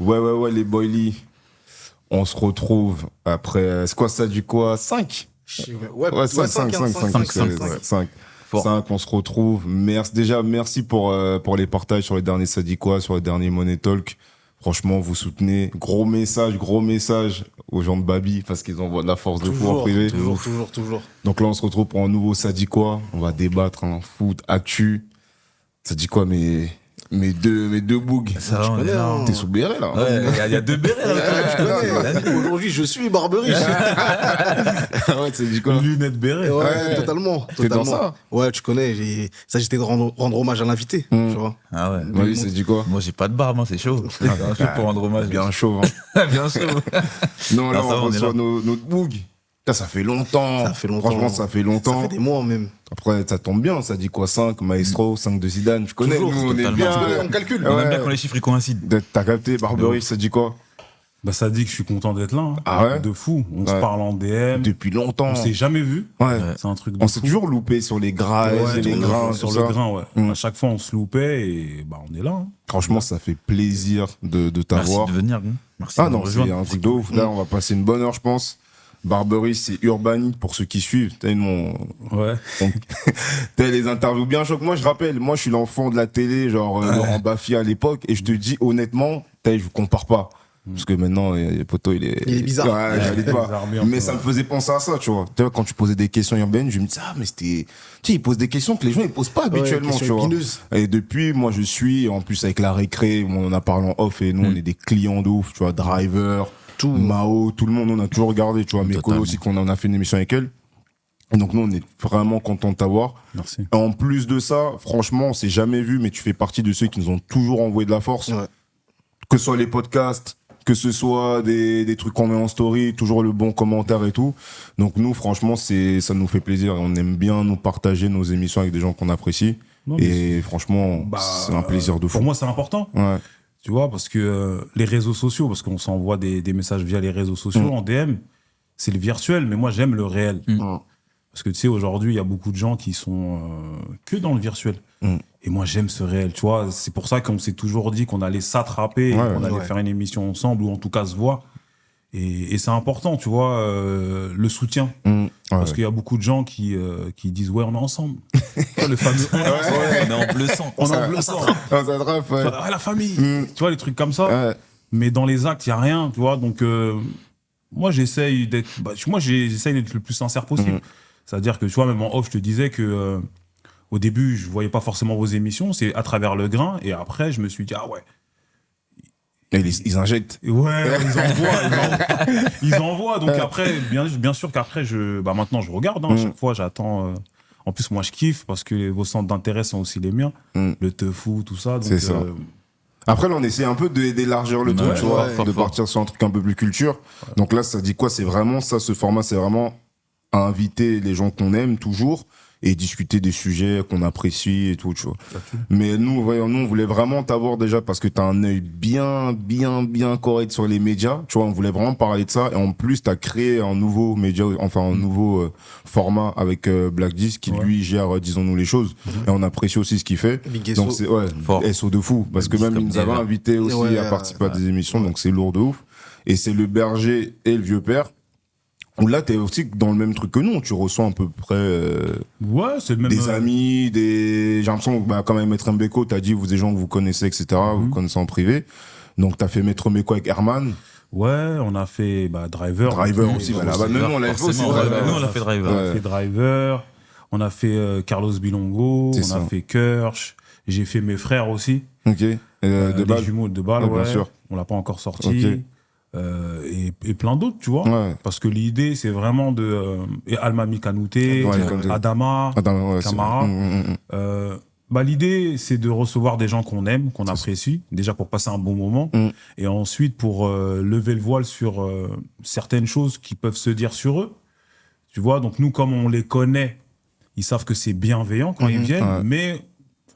Ouais, les boilies. On se retrouve après. C'est quoi ça, du quoi 5 Ouais, 5, 5, 5. Fort. 5, on se retrouve. Merci pour les partages sur les derniers Sadikwa, sur les derniers Money Talk. Franchement, vous soutenez. Gros message aux gens de Babi parce qu'ils envoient de la force de fou en privé. Toujours. Donc là, on se retrouve pour un nouveau Sadikwa. On va débattre, foot, actu. Sadikwa, mes deux bougs. Ça va, on est là. T'es sous béret, là. Ouais, il y a deux bérets là. Aujourd'hui, je suis Barbery. Ouais, Sadikwa. Lunettes béret. Ouais, totalement. T'es dans ça? Ouais, tu connais. J'étais de rendre hommage à l'invité. Tu vois. Ah ouais. Oui, Sadikwa. Moi, j'ai pas de barbe, c'est chaud. Chaud pour rendre hommage. Bien chaud, Bien chaud. Non, là, Ah, ça va, on on est reçoit là. notre boug. Ça fait longtemps. Franchement, ça fait Ça longtemps. fait des mois même. Après, ça tombe bien, ça dit quoi 5, Maestro, 5 de Zidane, tu connais, Toujours, nous, on est totalement. bien. Tu connais, on calcule. On Ouais. aime bien quand les chiffres ils coïncident. T'as capté, Barbery, ça dit quoi Bah, ça dit que je suis content d'être là. Hein. Ah ouais De fou. On se Ouais. parle en DM. Depuis longtemps. On s'est jamais vu. Ouais. C'est un truc de On fou. s'est toujours loupé sur les grains et les grains. Sur tout le ça. grain, ouais. Mm. À chaque fois, on se loupait et bah, on est là. Hein. Franchement, ça fait plaisir de Merci t'avoir. de venir. Merci Ah de non, nous c'est rejoindre. un truc de ouf. Là, on va passer une bonne heure, je pense. Barbery, c'est Urbani pour ceux qui suivent. T'as Ouais. les interviews bien choc. Moi, je rappelle, moi, je suis l'enfant de la télé, genre Laurent Baffy à l'époque, et je te dis honnêtement, je vous compare pas. Parce que maintenant, les potos, il est bizarre. Ouais, j'allais pas. bizarre, bien, Mais ouais. ça me faisait penser à ça, tu vois. Tu vois, quand tu posais des questions urbaines, je me disais, mais c'était. Tu sais, ils posent des questions que les gens, ils posent pas habituellement, tu questions vois. épineuses. Et depuis, moi, je suis, en plus, avec la récré, on en a parlé en off, et nous, on est des clients de ouf, tu vois, Driver, Mao, tout le monde, on a toujours regardé, tu vois. Mes Totalement. colos aussi, qu'on en a fait une émission avec elle. Et donc, nous, on est vraiment contents de t'avoir. Merci. En plus de ça, franchement, on s'est jamais vu, mais tu fais partie de ceux qui nous ont toujours envoyé de la force. Ouais. Que ce soit les podcasts, que ce soit des trucs qu'on met en story, toujours le bon commentaire et tout. Donc nous, franchement, ça nous fait plaisir. On aime bien nous partager nos émissions avec des gens qu'on apprécie. Non, mais Et franchement, Bah, c'est un plaisir de fou. Pour moi, c'est important. Ouais. Tu vois, parce que les réseaux sociaux, parce qu'on s'envoie des messages via les réseaux sociaux en DM, c'est le virtuel, mais moi, j'aime le réel. Parce que tu sais, aujourd'hui, il y a beaucoup de gens qui sont que dans le virtuel. Et moi, j'aime ce réel, tu vois. C'est pour ça qu'on s'est toujours dit qu'on allait s'attraper, et qu'on allait faire une émission ensemble, ou en tout cas se voir. Et c'est important, tu vois, le soutien. Parce qu'il y a beaucoup de gens qui disent, ouais, on est ensemble. Tu vois, le fameux on est ensemble. On est en bleu sang. On est en bleu sang. Ah, ça attrape, ouais. Ah, la famille. Tu vois, les trucs comme ça. Ouais. Mais dans les actes, il n'y a rien, tu vois. Donc, moi, j'essaye d'être le plus sincère possible. C'est-à-dire que, tu vois, même en off, je te disais que au début, je ne voyais pas forcément vos émissions. C'est à travers le grain. Et après, je me suis dit, ah ouais. Et ils injectent. Ouais, ils envoient. Donc après, bien sûr qu'après, maintenant, je regarde. À chaque fois, j'attends. En plus, moi, je kiffe parce que vos centres d'intérêt sont aussi les miens. Le tofu, tout ça. Donc, C'est ça. Après, là, on essaie un peu d'élargir le truc, tu vois, de partir sur un truc un peu plus culture. Donc là, ça dit quoi? C'est vraiment ça, ce format, c'est vraiment inviter les gens qu'on aime toujours et discuter des sujets qu'on apprécie et tout, tu vois. Mais nous, on voulait vraiment t'avoir déjà parce que t'as un œil bien correct sur les médias, tu vois, on voulait vraiment parler de ça. Et en plus, t'as créé un nouveau média, enfin un nouveau format avec Black Disc qui lui gère, disons-nous les choses. Et on apprécie aussi ce qu'il fait. Big Donc SO. c'est SO de fou. Parce que même, il nous avait invité aussi à participer à des émissions, donc c'est lourd de ouf. Et c'est le berger et le vieux père. Où là, t'es aussi dans le même truc que nous. Tu reçois à peu près ouais, c'est le même. des amis, j'ai l'impression que quand même Maître Mbeko, t'as dit, vous des gens que vous connaissez, etc., vous connaissez en privé. Donc, t'as fait Maître Mbeko avec Herman. Ouais, on a fait Driver. Driver aussi, là-bas. Même nous, on l'a fait aussi. Nous, on l'a fait Driver. On a fait Driver. On a fait Carlos Bilongo. C'est On ça. a fait Kirsch. J'ai fait mes frères aussi. Ok. De Les balle. jumeaux de balle, Ouais, bien sûr. On l'a pas encore sorti. Ok. Et plein d'autres, tu vois. Ouais. Parce que l'idée, c'est vraiment de... et Almami Kanouté, Adama, Camara. L'idée, c'est de recevoir des gens qu'on aime, qu'on apprécie, déjà pour passer un bon moment, et ensuite pour lever le voile sur certaines choses qui peuvent se dire sur eux. Tu vois, donc nous, comme on les connaît, ils savent que c'est bienveillant quand ils viennent, mais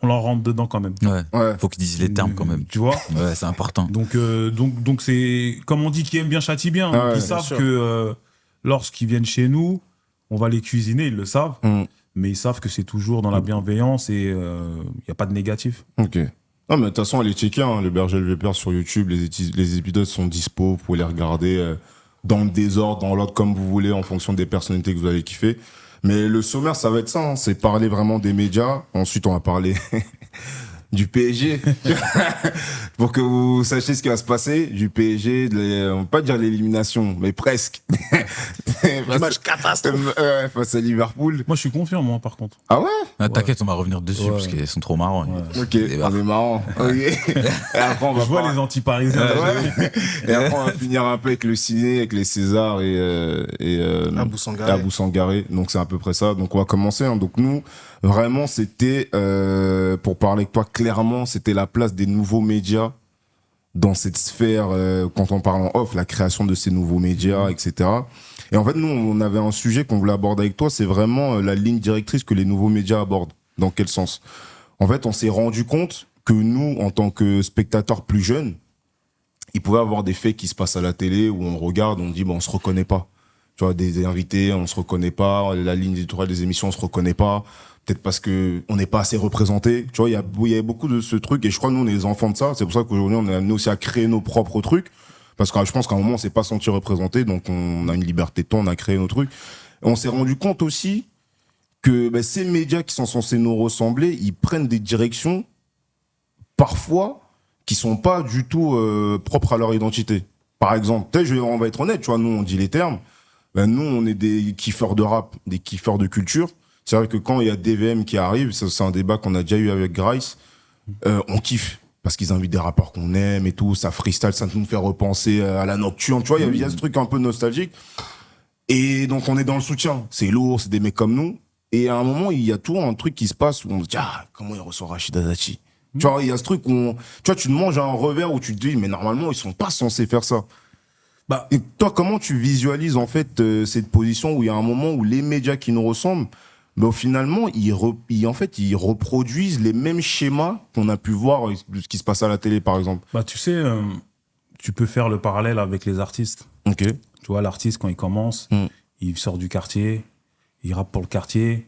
on leur rentre dedans quand même. Ouais. Faut qu'ils disent les termes quand même. Tu vois. Ouais, c'est important. Donc c'est comme on dit, qui aime bien châtie bien. Donc ils savent que lorsqu'ils viennent chez nous, on va les cuisiner, ils le savent. Mais ils savent que c'est toujours dans la bienveillance et il n'y a pas de négatif. Ok. Non, mais de toute façon, allez checker, hein, le Berger et le Vépère sur YouTube, les épisodes sont dispo, vous pouvez les regarder dans le désordre, dans l'ordre, comme vous voulez, en fonction des personnalités que vous allez kiffer. Mais le sommaire, ça va être ça, hein, c'est parler vraiment des médias. Ensuite, on va parler du PSG, pour que vous sachiez ce qui va se passer, du PSG, on va pas dire l'élimination, mais presque. Du match catastrophe. Face à Liverpool. Moi, je suis confiant, moi, par contre. Ah ouais? Ah, t'inquiète, on va revenir dessus parce qu'ils sont trop marrants. Ok, on est marrant. Okay. Et après, on va Je vois les anti-parisiens. Et après, on va finir un peu avec le ciné, avec les Césars et Abou Sangaré. Abou Sangaré. Donc, c'est à peu près ça. Donc, on va commencer. Hein. Donc, nous, vraiment, c'était, pour parler avec toi clairement, c'était la place des nouveaux médias dans cette sphère, quand on parle en off, la création de ces nouveaux médias, etc. Et en fait, nous, on avait un sujet qu'on voulait aborder avec toi, c'est vraiment la ligne directrice que les nouveaux médias abordent. Dans quel sens? En fait, on s'est rendu compte que nous, en tant que spectateurs plus jeunes, il pouvait y avoir des faits qui se passent à la télé où on regarde, on dit, bon, on se reconnaît pas. Tu vois, des invités, on se reconnaît pas, la ligne éditoriale des émissions, on se reconnaît pas. Peut-être parce que on n'est pas assez représenté. Tu vois, il y avait beaucoup de ce truc, et je crois que nous, on est les enfants de ça. C'est pour ça qu'aujourd'hui, on est amené aussi à créer nos propres trucs. Parce que je pense qu'à un moment, on s'est pas senti représenté, donc on a une liberté de ton, on a créé nos trucs. Et on s'est rendu compte aussi que ces médias qui sont censés nous ressembler, ils prennent des directions, parfois, qui sont pas du tout propres à leur identité. Par exemple, on va être honnête, tu vois, nous, on dit les termes. Nous, on est des kiffeurs de rap, des kiffeurs de culture. C'est vrai que quand il y a DVM qui arrive, c'est un débat qu'on a déjà eu avec Grice, on kiffe. Parce qu'ils invitent des rappeurs qu'on aime et tout, ça freestyle, ça nous fait repenser à la nocturne, tu vois, il y a ce truc un peu nostalgique. Et donc on est dans le soutien, c'est lourd, c'est des mecs comme nous. Et à un moment, il y a toujours un truc qui se passe où on se dit, ah, comment il reçoit Rachid Azachi? Tu vois, il y a ce truc où, tu vois, tu te manges un revers où tu te dis, mais normalement, ils sont pas censés faire ça. Et toi, comment tu visualises en fait cette position où il y a un moment où les médias qui nous ressemblent, finalement, ils reproduisent les mêmes schémas qu'on a pu voir de ce qui se passe à la télé, par exemple. Tu sais, tu peux faire le parallèle avec les artistes. Ok. Tu vois, l'artiste, quand il commence, il sort du quartier, il rappe pour le quartier,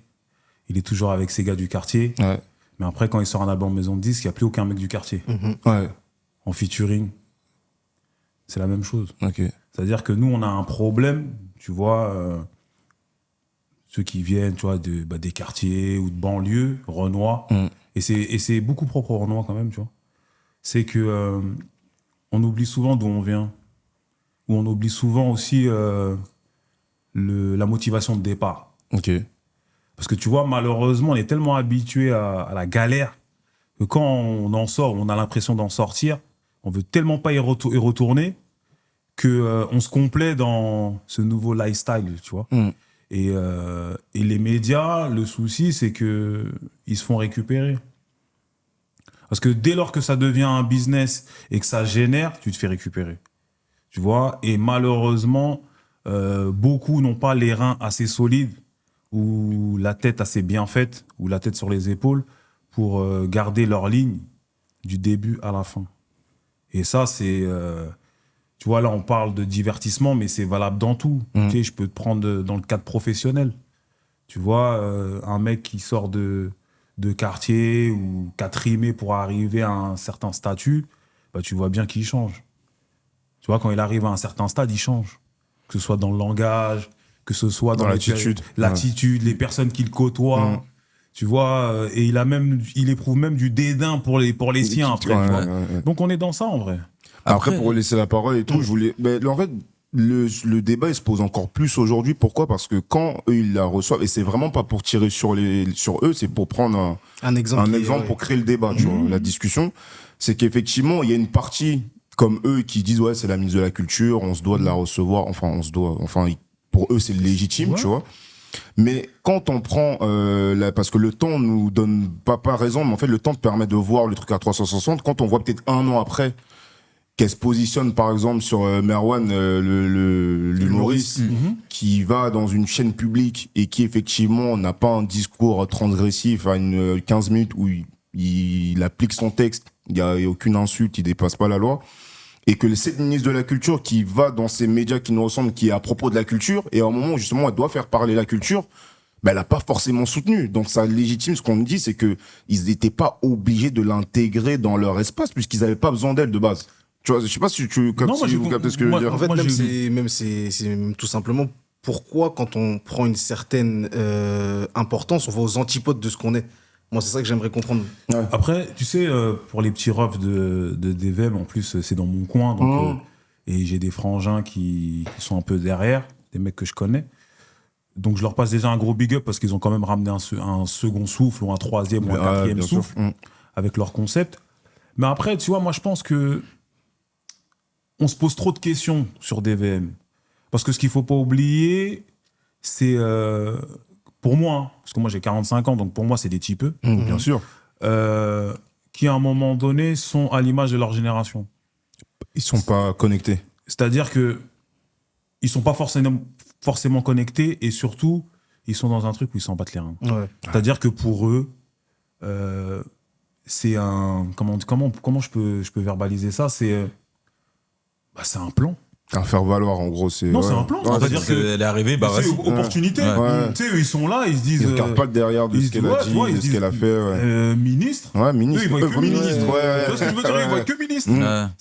il est toujours avec ses gars du quartier. Ouais. Mais après, quand il sort un album maison de disque, il n'y a plus aucun mec du quartier. Ouais. En featuring, c'est la même chose. Ok. C'est-à-dire que nous, on a un problème, tu vois... ceux qui viennent, tu vois, des quartiers ou de banlieues, Renoir, et c'est beaucoup propre au Renoir quand même, tu vois. C'est que on oublie souvent d'où on vient, ou on oublie souvent aussi la motivation de départ. Ok. Parce que tu vois, malheureusement, on est tellement habitué à la galère que quand on en sort, on a l'impression d'en sortir, on veut tellement pas y retourner que on se complaît dans ce nouveau lifestyle, tu vois. Et les médias, le souci, c'est que ils se font récupérer. Parce que dès lors que ça devient un business et que ça génère, tu te fais récupérer. Tu vois? Et malheureusement, beaucoup n'ont pas les reins assez solides ou la tête assez bien faite ou la tête sur les épaules pour garder leur ligne du début à la fin. Et ça, c'est... tu vois, là, on parle de divertissement, mais c'est valable dans tout. Tu sais, je peux te prendre dans le cadre professionnel. Tu vois, un mec qui sort de quartier ou qui a trimé pour arriver à un certain statut, tu vois bien qu'il change. Tu vois, quand il arrive à un certain stade, il change. Que ce soit dans le langage, que ce soit dans l'attitude, les personnes qu'il côtoie. Tu vois, et il éprouve même du dédain pour les siens après. Donc on est dans ça en vrai. Après, pour laisser la parole et tout, je voulais. En fait, le débat il se pose encore plus aujourd'hui. Pourquoi? Parce que quand eux ils la reçoivent, et c'est vraiment pas pour tirer sur eux, c'est pour prendre un exemple pour créer le débat, tu vois, la discussion. C'est qu'effectivement, il y a une partie comme eux qui disent ouais, c'est la ministre de la Culture, on se doit de la recevoir. Pour eux c'est légitime, tu vois. Mais quand on prend parce que le temps nous donne pas raison, mais en fait le temps te permet de voir le truc à 360. Quand on voit peut-être un an après qu'elle se positionne par exemple sur Merwan, l'humoriste, qui va dans une chaîne publique et qui effectivement n'a pas un discours transgressif à une 15 minutes où il applique son texte, il n'y a aucune insulte, il dépasse pas la loi, et que cette ministre de la Culture qui va dans ces médias qui nous ressemblent, qui est à propos de la culture, et à un moment où justement elle doit faire parler la culture, elle n'a pas forcément soutenu. Donc ça légitime ce qu'on me dit, c'est qu'ils n'étaient pas obligés de l'intégrer dans leur espace, puisqu'ils n'avaient pas besoin d'elle de base. Tu vois, je sais pas si vous captez ce que je veux dire. En fait, c'est tout simplement pourquoi, quand on prend une certaine importance, on va aux antipodes de ce qu'on est. Moi, c'est ça que j'aimerais comprendre. Ouais. Après, tu sais, pour les petits refs de DVM, en plus, c'est dans mon coin. Donc, et j'ai des frangins qui sont un peu derrière, des mecs que je connais. Donc, je leur passe déjà un gros big up parce qu'ils ont quand même ramené un second souffle ou un troisième ou un quatrième souffle avec leur concept. Mais après, tu vois, moi, je pense que on se pose trop de questions sur DVM. Parce que ce qu'il ne faut pas oublier, c'est... pour moi, hein, parce que moi j'ai 45 ans, donc pour moi c'est des typeux, bien sûr, qui à un moment donné sont à l'image de leur génération. Ils sont pas connectés. C'est-à-dire que ils sont pas forcément connectés et surtout ils sont dans un truc où ils s'en battent les reins. Ouais. C'est-à-dire que pour eux, c'est un comment je peux verbaliser ça, c'est un plan. Un faire-valoir, en gros, c'est... Non, c'est un plan. C'est-à-dire qu'elle est arrivée, c'est opportunité. Ouais. Tu sais, ils sont là, ils se disent... Ils ne regardent pas le derrière de ce qu'elle a dit, de ce qu'elle a fait. Ministre. Ouais, ministre. Eux, ils voient que ministre, ouais. Tu vois ce que je veux dire, ils voient que ministre.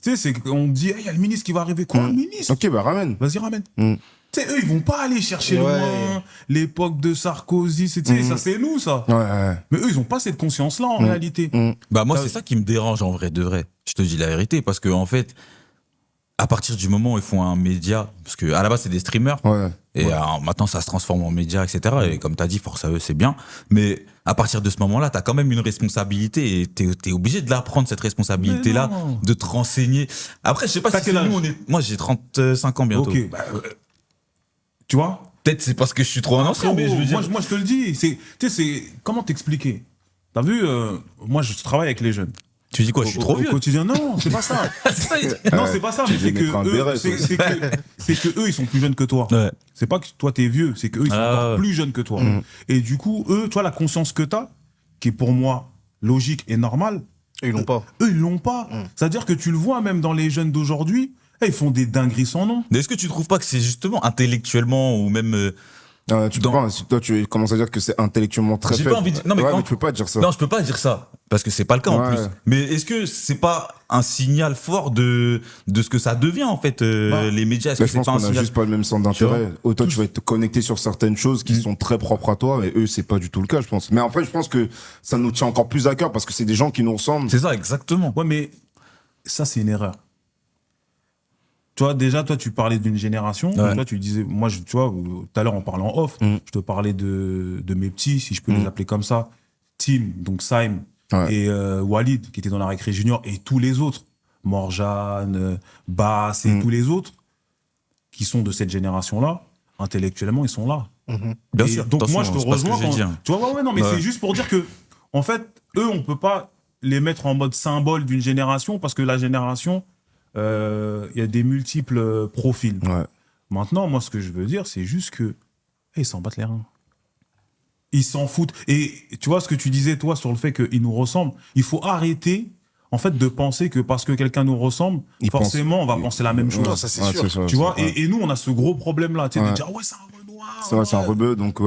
Tu sais, c'est qu'on dit, il y a le ministre qui va arriver. Quoi, le ministre? Ok, ramène. Vas-y, ramène. Tu sais, eux, ils vont pas aller chercher loin l'époque de Sarkozy. Ça, c'est nous, ça. Ouais. Mais eux, ils ont pas cette conscience-là, en réalité. Moi, c'est ça qui me dérange, en vrai, de vrai. Je te dis la vérité, parce que, en fait... À partir du moment où ils font un média, parce qu'à la base c'est des streamers, et maintenant ça se transforme en média, etc. Et comme tu as dit, force à eux, c'est bien. Mais à partir de ce moment-là, tu as quand même une responsabilité et tu es obligé de la prendre, cette responsabilité-là, de te renseigner. Après, je sais pas si c'est nous, moi j'ai 35 ans bientôt. Ok, tu vois, peut-être c'est parce que je suis trop un ancien, mais je veux dire... Moi je te le dis, comment t'expliquer? T'as vu, moi je travaille avec les jeunes. Tu dis quoi, je suis trop vieux? Au quotidien, non, c'est pas ça. Non, c'est pas ça, mais c'est que eux, ils sont plus jeunes que toi. Ouais. C'est pas que toi, t'es vieux, c'est qu'eux, ils sont encore plus jeunes que toi. Et du coup, eux, toi, la conscience que t'as, qui est pour moi logique et normale, ils l'ont pas. Eux, ils l'ont pas. C'est-à-dire que tu le vois même dans les jeunes d'aujourd'hui, ils font des dingueries sans nom. Mais est-ce que tu trouves pas que c'est justement intellectuellement ou même... toi, tu commences à dire que c'est intellectuellement très faible. J'ai pas envie de... Non, mais tu peux pas dire ça. Non, je peux pas dire ça. Parce que c'est pas le cas en plus. Mais est-ce que c'est pas un signal fort de ce que ça devient en fait, les médias? Est-ce que je pense qu'on a juste pas le même centre d'intérêt. Toi, tu vas être connecté sur certaines choses qui sont très propres à toi, mais eux, c'est pas du tout le cas, je pense. Mais en fait, je pense que ça nous tient encore plus à cœur parce que c'est des gens qui nous ressemblent. C'est ça, exactement. Ouais, mais ça, c'est une erreur. Tu vois, déjà, toi, tu parlais d'une génération. Toi, tu disais, moi, tu vois, tout à l'heure, en parlant off, je te parlais de mes petits, si je peux les appeler comme ça. Tim, donc Saïm, et Walid, qui était dans la récré junior, et tous les autres, Morjane, Bass, et tous les autres, qui sont de cette génération-là, intellectuellement, ils sont là. Bien sûr. Donc, moi, je te rejoins. Tu vois, non, mais c'est juste pour dire que, en fait, eux, on peut pas les mettre en mode symbole d'une génération, parce que la génération... y a des multiples profils. Maintenant, moi, ce que je veux dire, c'est juste que ils s'en battent les reins. Ils s'en foutent. Et tu vois ce que tu disais, toi, sur le fait qu'ils nous ressemblent. Il faut arrêter, en fait, de penser que parce que quelqu'un nous ressemble, forcément, on va penser la même chose. Ça, c'est sûr. Ça, tu vois, et nous, on a ce gros problème-là. Tu sais, de dire, c'est un Renoir. C'est un rebeu, donc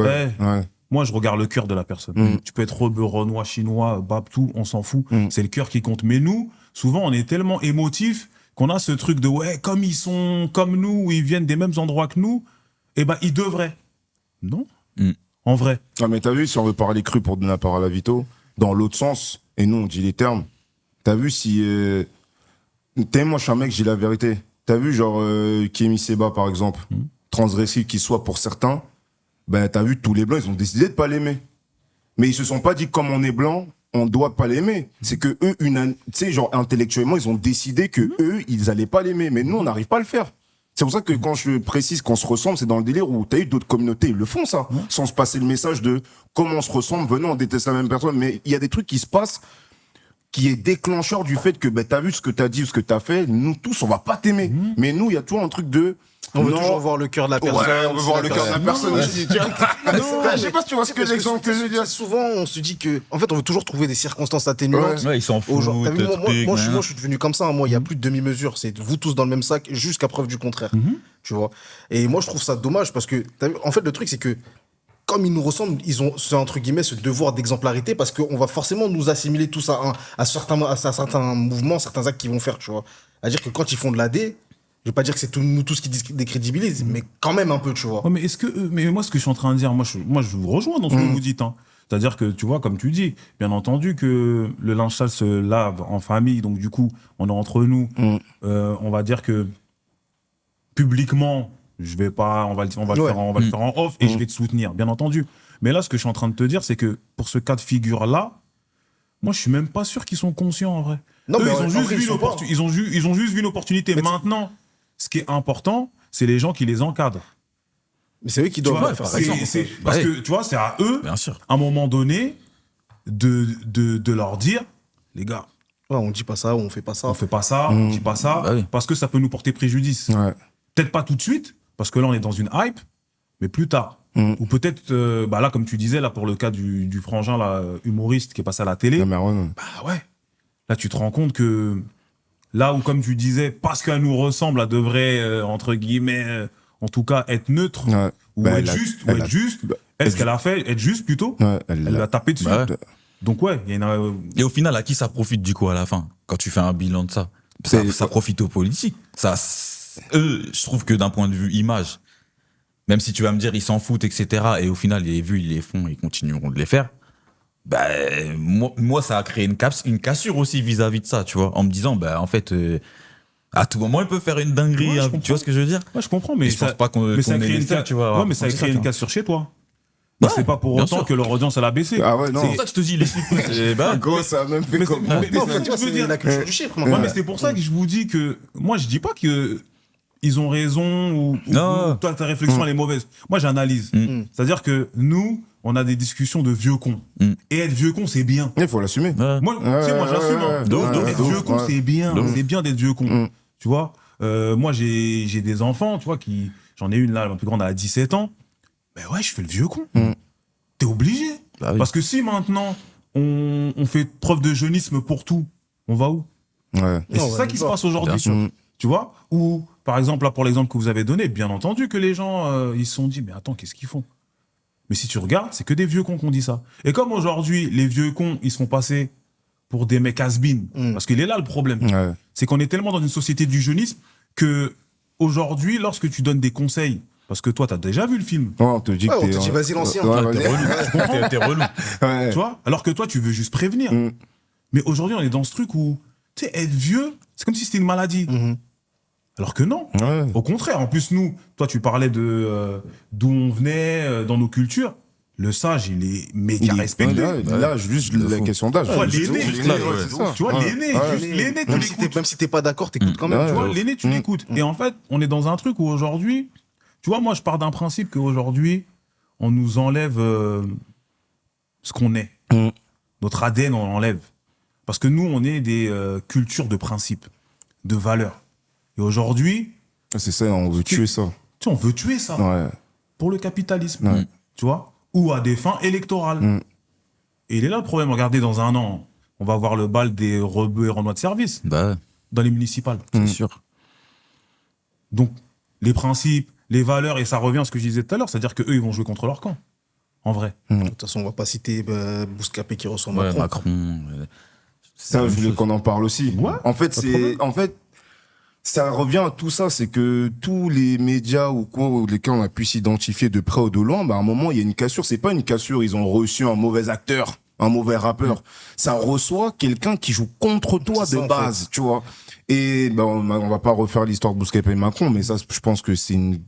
Moi, je regarde le cœur de la personne. Tu peux être rebeu, Renoir, chinois, babtou, on s'en fout. C'est le cœur qui compte. Mais nous, souvent, on est tellement émotifs qu'on a ce truc de comme ils sont comme nous, ou ils viennent des mêmes endroits que nous, ils devraient. Non. En vrai. Ah, mais t'as vu, si on veut parler cru pour donner la parole à Vito, dans l'autre sens, et nous on dit les termes, t'as vu si... moi je suis un mec, j'ai la vérité. T'as vu genre Kémy Seba par exemple, transgressif qu'il soit pour certains, t'as vu tous les blancs, ils ont décidé de pas l'aimer. Mais ils se sont pas dit comme on est blanc, on doit pas l'aimer. C'est que eux, tu sais, genre intellectuellement, ils ont décidé que eux, ils allaient pas l'aimer. Mais nous, on n'arrive pas à le faire. C'est pour ça que quand je précise qu'on se ressemble, c'est dans le délire où t'as eu d'autres communautés, ils le font ça, sans se passer le message de comment on se ressemble, venez, on déteste la même personne. Mais il y a des trucs qui se passent qui est déclencheur du fait que t'as vu ce que t'as dit, ce que t'as fait, nous tous, on va pas t'aimer. Mais nous, il y a toujours un truc de... On veut toujours voir le cœur de la personne. Ouais, on veut voir le cœur de la personne aussi. Je sais pas si tu vois ce que l'exemple que je veux dire. Souvent, on se dit que, en fait, on veut toujours trouver des circonstances atténuantes. Ouais, ils s'en foutent. Moi, je suis devenu comme ça. Moi, il y a plus de demi-mesure. C'est vous tous dans le même sac jusqu'à preuve du contraire. Tu vois. Et moi, je trouve ça dommage parce que, en fait, le truc, c'est que comme ils nous ressemblent, ils ont, entre guillemets, ce devoir d'exemplarité parce qu'on va forcément nous assimiler tous à certains mouvements, certains actes qu'ils vont faire, tu vois. C'est-à-dire que quand ils font de l'AD, je vais pas dire que c'est nous tous qui décrédibilisent, mais quand même un peu, tu vois. Ouais, mais moi, ce que je suis en train de dire, moi, je vous rejoins dans ce que vous dites, hein. C'est-à-dire que, tu vois, comme tu dis, bien entendu que le linge sale se lave en famille, donc du coup, on est entre nous. On va dire que publiquement, je vais pas, on va le faire en off et je vais te soutenir, bien entendu. Mais là, ce que je suis en train de te dire, c'est que pour ce cas de figure-là, moi, je suis même pas sûr qu'ils sont conscients, en vrai. Non, eux, mais ils ont juste vu une opportunité. Mais maintenant, ce qui est important, c'est les gens qui les encadrent. Mais c'est eux qui doivent faire ça. Parce que, tu vois, c'est à eux, à un moment donné, de leur dire, les gars, on dit pas ça, on fait pas ça. On fait pas ça, on dit pas ça, parce que ça peut nous porter préjudice. Ouais. Peut-être pas tout de suite, parce que là, on est dans une hype, mais plus tard. Ou peut-être, là, comme tu disais, là, pour le cas du frangin, là, humoriste qui est passé à la télé. Ouais. Là, tu te rends compte que, là où, comme tu disais, parce qu'elle nous ressemble, elle devrait, entre guillemets, en tout cas, être neutre, ou être juste. Est-ce qu'elle a fait être juste, plutôt? Elle a tapé dessus. Donc, ouais, il y a une... Et au final, à qui ça profite, du coup, à la fin, quand tu fais un bilan de ça? Ça profite aux politiques. Eux, je trouve que d'un point de vue image, même si tu vas me dire ils s'en foutent, etc., et au final, ils les font, ils continueront de les faire, moi, ça a créé une cassure aussi vis-à-vis de ça, tu vois, en me disant, en fait, à tout moment, ils peuvent faire une dinguerie, tu vois ce que je veux dire? Ouais, je comprends, mais je pense pas qu'on ait les faits, tu vois. Ouais, mais ça a créé une cassure chez toi. C'est pas pour autant que leur audience, elle a baissé. Ah ouais, non. C'est pour ça que je te dis, les chiffres, gros, ça a même fait comme... C'est la culture du chiffre. Ouais, mais c'est pour ça que je vous dis que... Moi, je dis pas que ils ont raison ou toi, ta réflexion, elle est mauvaise. Moi, j'analyse. C'est-à-dire que nous, on a des discussions de vieux cons. Et être vieux con, c'est bien. Il faut l'assumer. Moi, j'assume. Donc, être vieux con, c'est bien. C'est bien d'être vieux con. Tu vois, moi, j'ai des enfants, tu vois, j'en ai une là, la plus grande, elle a 17 ans. Ben ouais, je fais le vieux con. T'es obligé. Bah oui. Parce que si maintenant, on fait preuve de jeunisme pour tout, on va où? Et c'est ça qui se passe aujourd'hui. Tu vois? Ou, par exemple, là, pour l'exemple que vous avez donné, bien entendu que les gens, ils se sont dit, mais attends, qu'est-ce qu'ils font? Mais si tu regardes, c'est que des vieux cons qui ont dit ça. Et comme aujourd'hui, les vieux cons, ils se font passer pour des mecs has-been, parce qu'il est là le problème. C'est qu'on est tellement dans une société du jeunisme que aujourd'hui, lorsque tu donnes des conseils, parce que toi, t'as déjà vu le film. On te dit que on te dit, vas-y, l'ancien. T'es relou. Tu vois? Alors que toi, tu veux juste prévenir. Mais aujourd'hui, on est dans ce truc où, tu sais, être vieux, c'est comme si c'était une maladie. Alors que non. Au contraire. En plus, nous, toi, tu parlais de d'où on venait, dans nos cultures. Le sage, il est méga respecté. Là, juste la question d'âge. Tu vois, l'aîné, tu vois, l'aîné, tu l'écoutes. Même si t'es pas d'accord, t'écoutes quand même. Tu vois, l'aîné, tu l'écoutes. Et en fait, on est dans un truc où aujourd'hui, tu vois, moi, je pars d'un principe qu'aujourd'hui, on nous enlève ce qu'on est. Notre ADN, on l'enlève. Parce que nous, on est des cultures de principes, de valeurs. Et aujourd'hui... C'est ça, on veut tuer ça. Tu sais, on veut tuer ça. Pour le capitalisme. Tu vois? Ou à des fins électorales. Et il est là le problème. Regardez, dans un an, on va voir le bal des rebeux et renois de service. Dans les municipales. C'est sûr. Donc, les principes, les valeurs, et ça revient à ce que je disais tout à l'heure, c'est-à-dire qu'eux, ils vont jouer contre leur camp. En vrai. De toute façon, on va pas citer Bouscapé qui reçoit Macron. Ça, je voulais qu'on en parle aussi. En fait, ça revient à tout ça, c'est que tous les médias ou lesquels on a pu s'identifier de près ou de loin, à un moment, il y a une cassure. C'est pas une cassure, ils ont reçu un mauvais acteur, un mauvais rappeur. Ça reçoit quelqu'un qui joue contre toi de base, tu vois. Et on va pas refaire l'histoire de Bouscapé et Macron, mais ça, je pense que c'est une...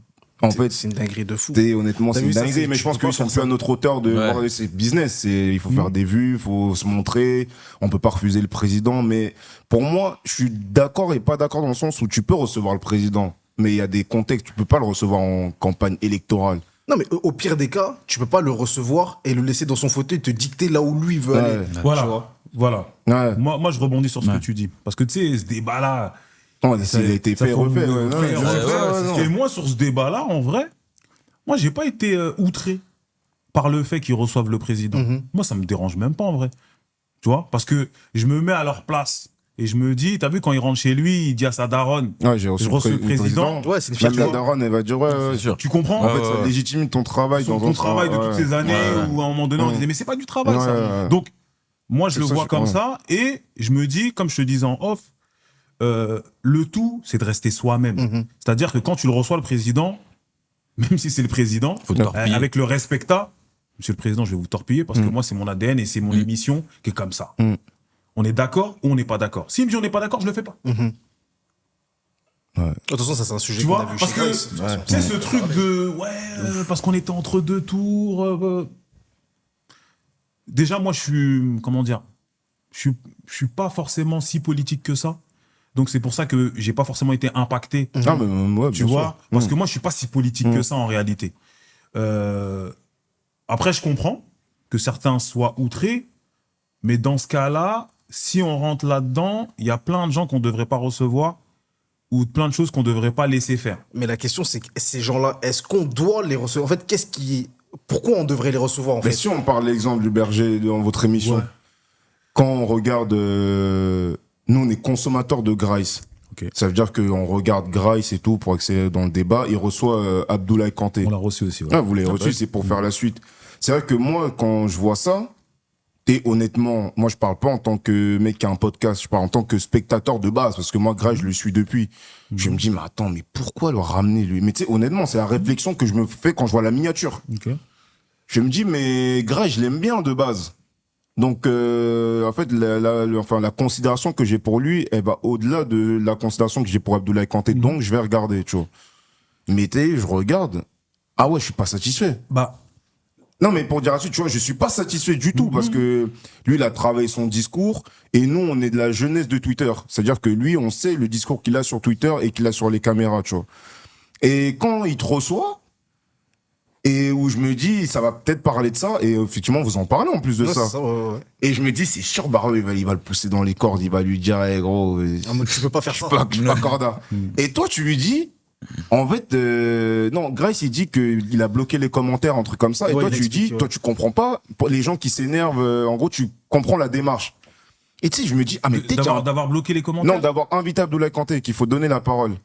c'est une dinguerie de fou. Honnêtement, c'est une dinguerie, mais je pense qu'ils sont plus à notre hauteur de voir ces business. Il faut faire des vues, il faut se montrer. On peut pas refuser le président, mais pour moi, je suis d'accord et pas d'accord dans le sens où tu peux recevoir le président, mais il y a des contextes, tu peux pas le recevoir en campagne électorale. Non, mais au pire des cas, tu peux pas le recevoir et le laisser dans son fauteuil te dicter là où lui veut aller. Voilà. Moi, je rebondis sur ce que tu dis. Parce que tu sais, ce débat-là... il a été fait et refait. Et moi, sur ce débat-là, en vrai, moi, j'ai pas été outré par le fait qu'ils reçoivent le président. Moi, ça me dérange même pas, en vrai. Tu vois? Parce que je me mets à leur place. Et je me dis, t'as vu, quand il rentre chez lui, il dit à sa daronne, Ouais, j'ai reçu le président. Ouais, c'est une Même fierté. la daronne, elle va dire, ouais, sûr. Tu comprends? En fait, ça légitime ton travail. Ton travail de toutes ces années où à un moment donné, on disait, mais c'est pas du travail, ça. Donc, moi, je le vois comme ça. Et je me dis, comme je te disais en off, le tout, c'est de rester soi-même. C'est-à-dire que quand tu le reçois, le président, même si c'est le président, avec le respecta, monsieur le président, je vais vous torpiller parce que moi, c'est mon ADN et c'est mon émission qui est comme ça. On est d'accord ou on n'est pas d'accord? S'il me dit on n'est pas d'accord, je le fais pas. De toute façon, ça, c'est un sujet Tu qu'on vois, a vu parce chez que Grace. tu sais, ce truc de parce qu'on était entre deux tours. Déjà, moi, je suis, comment dire, je suis pas forcément si politique que ça. Donc, c'est pour ça que j'ai pas forcément été impacté. Ah, mais ouais, Tu vois, parce que moi, je suis pas si politique que ça en réalité. Après, je comprends que certains soient outrés, mais dans ce cas-là, si on rentre là-dedans, il y a plein de gens qu'on ne devrait pas recevoir ou plein de choses qu'on ne devrait pas laisser faire. Mais la question, c'est que ces gens-là, est-ce qu'on doit les recevoir? En fait, pourquoi on devrait les recevoir, en Mais fait? si on parle l'exemple du berger dans votre émission, quand on regarde, nous, on est consommateurs de Grace. Okay. Ça veut dire qu'on regarde Grace et tout pour accéder dans le débat. Il reçoit Abdoulaye Kanté. On l'a reçu aussi. Ouais. Ah, vous l'avez reçu, c'est pour faire la suite. C'est vrai que moi, quand je vois ça, et honnêtement, moi, je parle pas en tant que mec qui a un podcast, je parle en tant que spectateur de base, parce que moi, Grace, je le suis depuis. Je me dis, mais attends, mais pourquoi le ramener, lui? Mais tu sais, honnêtement, c'est la réflexion que je me fais quand je vois la miniature. Okay. Je me dis, mais Grace, je l'aime bien de base. Donc, en fait, la considération que j'ai pour lui, elle va au-delà de la considération que j'ai pour Abdoulaye Kanté. Donc, je vais regarder, tu vois. Mais tu sais, je regarde. Ah ouais, je suis pas satisfait. Non, mais pour dire ainsi, tu vois, je suis pas satisfait du tout parce que lui, il a travaillé son discours et nous, on est de la jeunesse de Twitter. C'est-à-dire que lui, on sait le discours qu'il a sur Twitter et qu'il a sur les caméras, tu vois. Et quand il te reçoit, et où je me dis, ça va peut-être parler de ça, et effectivement, vous en parlez en plus de ça. Ouais. Et je me dis, c'est sûr, Barreau, il va le pousser dans les cordes, il va lui dire, hey, gros, Tu peux pas faire ça. je suis pas corda. Et toi, tu lui dis, en fait, non, Grace, il dit qu'il a bloqué les commentaires, un truc comme ça, et toi, tu lui dis, toi, tu comprends pas, pour les gens qui s'énervent, en gros, tu comprends la démarche. Et tu sais, je me dis, ah, mais d'avoir bloqué les commentaires? Non, d'avoir invité Abdoulaye Kanté, qu'il faut donner la parole.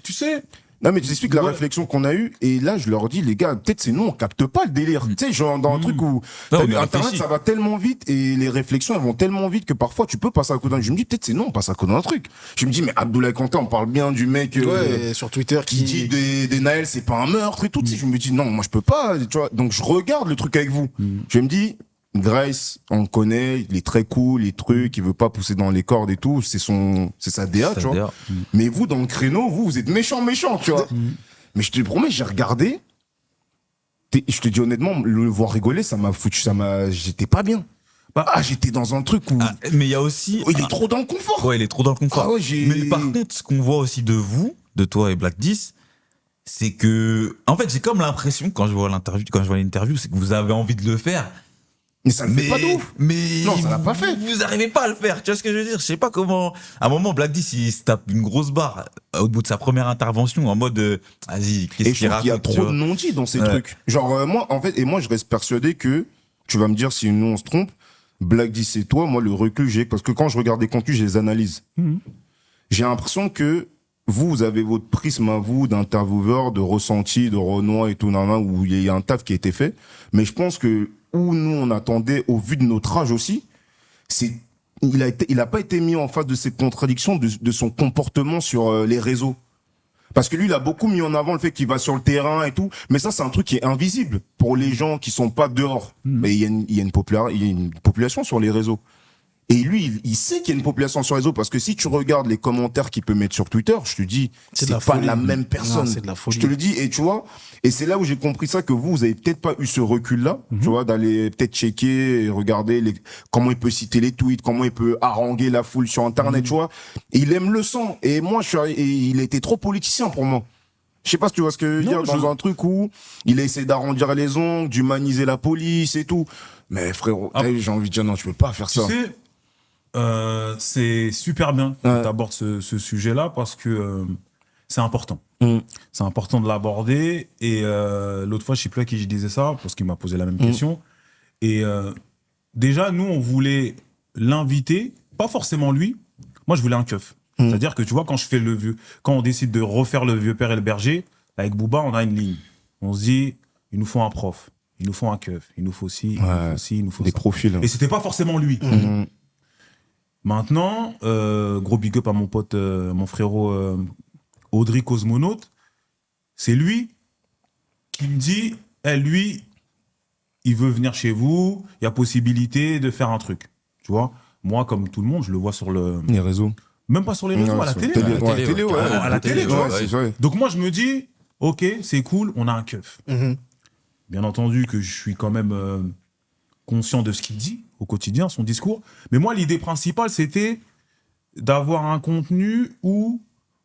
Tu sais. Non, mais je t'explique la réflexion qu'on a eue, et là, je leur dis, les gars, peut-être c'est nous, on capte pas le délire. Tu sais, genre, dans un truc où, Internet, ça va tellement vite, et les réflexions, elles vont tellement vite que parfois, tu peux passer à côté d'un. Je me dis, peut-être c'est nous, on passe à côté d'un truc. Je me dis, mais Abdoulaye Kanté, on parle bien du mec, sur Twitter, qui dit des Naël, c'est pas un meurtre et tout. Tu sais, je me dis, non, moi, je peux pas, tu vois. Donc, je regarde le truc avec vous. Je me dis, Grace, on le connaît, il est très cool, les trucs, il veut pas pousser dans les cordes et tout, c'est sa DA, tu vois. Mais vous, dans le créneau, vous êtes méchant, tu vois. Mais je te promets, j'ai regardé. Je te dis honnêtement, le voir rigoler, j'étais pas bien. J'étais dans un truc où. Mais il y a aussi. Il est trop dans le confort. Ouais, il est trop dans le confort. Mais par contre, ce qu'on voit aussi de vous, de toi et Black 10, c'est que. En fait, j'ai comme l'impression, quand je vois l'interview, c'est que vous avez envie de le faire. Mais ça ne fait pas de ouf. Mais non, ça l'a pas fait. Vous n'arrivez pas à le faire. Tu vois ce que je veux dire? Je sais pas comment. À un moment, Black 10, il se tape une grosse barre au bout de sa première intervention en mode vas-y, qu'est-ce qu'il raconte? Il y a trop de non-dits dans ces trucs. Genre, moi, en fait, je reste persuadé que, tu vas me dire si nous on se trompe, Black 10 et toi, moi, le recul j'ai, parce que quand je regarde des contenus, je les analyse. J'ai l'impression que vous avez votre prisme à vous d'intervieweur, de ressenti, de Renoir et tout, où il y a un taf qui a été fait. Mais je pense que, où nous on attendait, au vu de notre âge aussi, il a pas été mis en face de ces contradictions de son comportement sur les réseaux. Parce que lui, il a beaucoup mis en avant le fait qu'il va sur le terrain et tout, mais ça, c'est un truc qui est invisible pour les gens qui sont pas dehors. Mais il y a une population sur les réseaux. Et lui, il sait qu'il y a une population sur les réseaux, parce que si tu regardes les commentaires qu'il peut mettre sur Twitter, je te dis, c'est pas la même personne. Non, c'est de la folie. Je te le dis, et tu vois, et c'est là où j'ai compris ça, que vous avez peut-être pas eu ce recul-là, tu vois, d'aller peut-être checker et regarder comment il peut citer les tweets, comment il peut haranguer la foule sur Internet, tu vois. Et il aime le sang. Et moi, il était trop politicien pour moi. Je sais pas si tu vois ce que je veux dire, dans un truc où il a essayé d'arrondir les ongles, d'humaniser la police et tout. Mais frérot, j'ai envie de dire, non, tu peux pas faire ça. Tu sais, c'est super bien que tu abordes ce sujet-là, parce que c'est important. C'est important de l'aborder. Et l'autre fois, je sais plus à qui je disais ça, parce qu'il m'a posé la même question. Et déjà, nous, on voulait l'inviter, pas forcément lui, Moi, je voulais un keuf. C'est-à-dire que tu vois, quand on décide de refaire le Vieux Père et le Berger, avec Booba, on a une ligne. On se dit, il nous faut un prof, il nous faut un keuf, il nous faut ci, il nous faut ci, il nous faut des ça. profils. Et c'était pas forcément lui. Maintenant, gros big up à mon pote, mon frérot Audrey Cosmonaute, c'est lui qui me dit, lui, il veut venir chez vous, il y a possibilité de faire un truc. Tu vois, moi, comme tout le monde, je le vois sur les réseaux. Même pas sur les réseaux, à la télé. À la télé, tu vois. Donc moi, je me dis, ok, c'est cool, on a un keuf. Bien entendu que je suis quand même conscient de ce qu'il dit au quotidien, son discours. Mais moi, l'idée principale, c'était d'avoir un contenu où,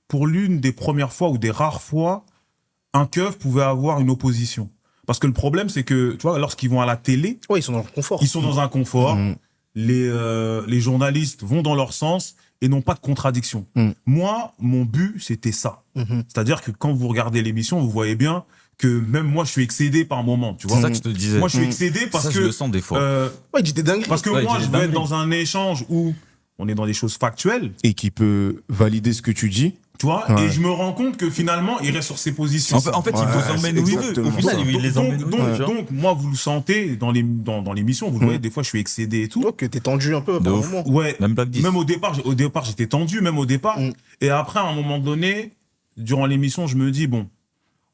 pour l'une des premières fois ou des rares fois, un keuf pouvait avoir une opposition. Parce que le problème, c'est que, tu vois, lorsqu'ils vont à la télé... Ouais, ils sont dans le confort. Ils sont dans un confort. Les journalistes vont dans leur sens et n'ont pas de contradiction. Moi, mon but, c'était ça. C'est-à-dire que quand vous regardez l'émission, vous voyez bien que même moi, je suis excédé par moment. Tu vois, c'est ça que je te disais. Moi, je suis excédé parce ça, que... je le sens des fois. Ouais, il dit des dingueries. Parce que moi, je veux être dans un échange où on est dans des choses factuelles. Et qui peut valider ce que tu dis. Tu vois, et je me rends compte que finalement, il reste sur ses positions. En fait, il vous emmène où il veut. Au final, il les emmène où il veut. Donc, moi, vous le sentez dans l'émission, vous le voyez, des fois, je suis excédé et tout. Donc, t'es tendu un peu, par moment. Ouais. Même au départ, j'étais tendu, même au départ. Et après, à un moment donné, durant l'émission, je me dis, bon,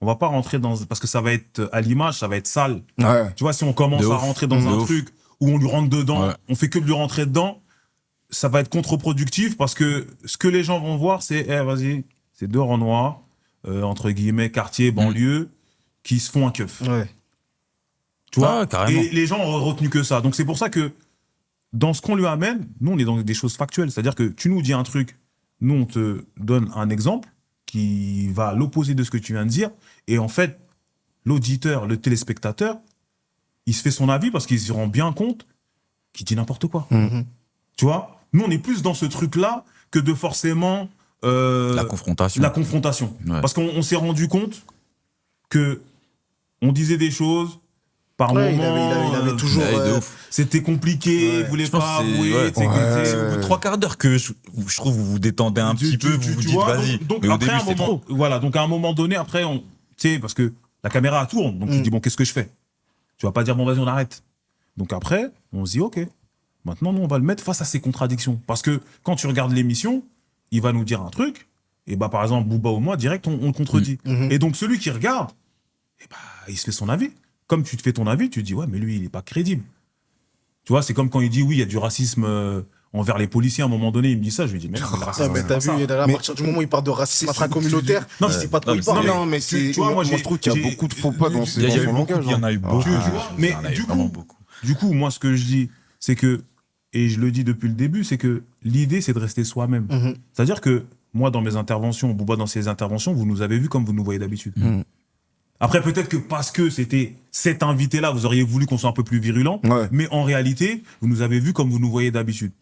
on va pas rentrer dans... Parce que ça va être, à l'image, ça va être sale. Ouais. Tu vois, si on commence à rentrer dans un truc où on lui rentre dedans, on fait que de lui rentrer dedans, ça va être contre-productif parce que ce que les gens vont voir, c'est, vas-y, c'est deux Renois, entre guillemets, quartier, banlieue, qui se font un keuf. Ouais. Tu vois, carrément. Et les gens ont retenu que ça. Donc c'est pour ça que dans ce qu'on lui amène, nous, on est dans des choses factuelles. C'est-à-dire que tu nous dis un truc, nous, on te donne un exemple qui va à l'opposé de ce que tu viens de dire. Et en fait, l'auditeur, le téléspectateur, il se fait son avis parce qu'il se rend bien compte qu'il dit n'importe quoi. Tu vois, nous, on est plus dans ce truc-là que de forcément... la confrontation. Ouais. Parce qu'on s'est rendu compte que on disait des choses par moment. Il avait toujours. C'était compliqué, il voulait pas avouer. C'est au bout de 3 quarts d'heure que je trouve vous vous détendez un petit peu, vous vous dites vas-y. Donc mais au après, début, c'est trop. Voilà, donc à un moment donné, après, tu sais, parce que la caméra tourne, donc tu dis bon, qu'est-ce que je fais? Tu vas pas dire bon, vas-y, on arrête. Donc après, on se dit ok, maintenant, nous, on va le mettre face à ces contradictions. Parce que quand tu regardes l'émission, il va nous dire un truc, et bah par exemple, Booba ou moi, direct, on le contredit. Et donc celui qui regarde, et bah, il se fait son avis. Comme tu te fais ton avis, tu te dis, ouais, mais lui, il est pas crédible. Tu vois, c'est comme quand il dit, oui, il y a du racisme envers les policiers, à un moment donné, il me dit ça, je lui dis, mais non, le racisme, mais t'as vu, à partir du moment où il parle de racisme intracommunautaire, il sait pas de quoi il parle. Non, mais c'est. Tu vois, moi, je trouve qu'il y a beaucoup de faux pas dans son langage. Il y en a eu beaucoup. Mais du coup, moi, ce que je dis, c'est que, et je le dis depuis le début, c'est que l'idée, c'est de rester soi-même. C'est-à-dire que moi, dans mes interventions, Booba, dans ses interventions, vous nous avez vus comme vous nous voyez d'habitude. Après, peut-être que parce que c'était cet invité-là, vous auriez voulu qu'on soit un peu plus virulent, mais en réalité, vous nous avez vus comme vous nous voyez d'habitude.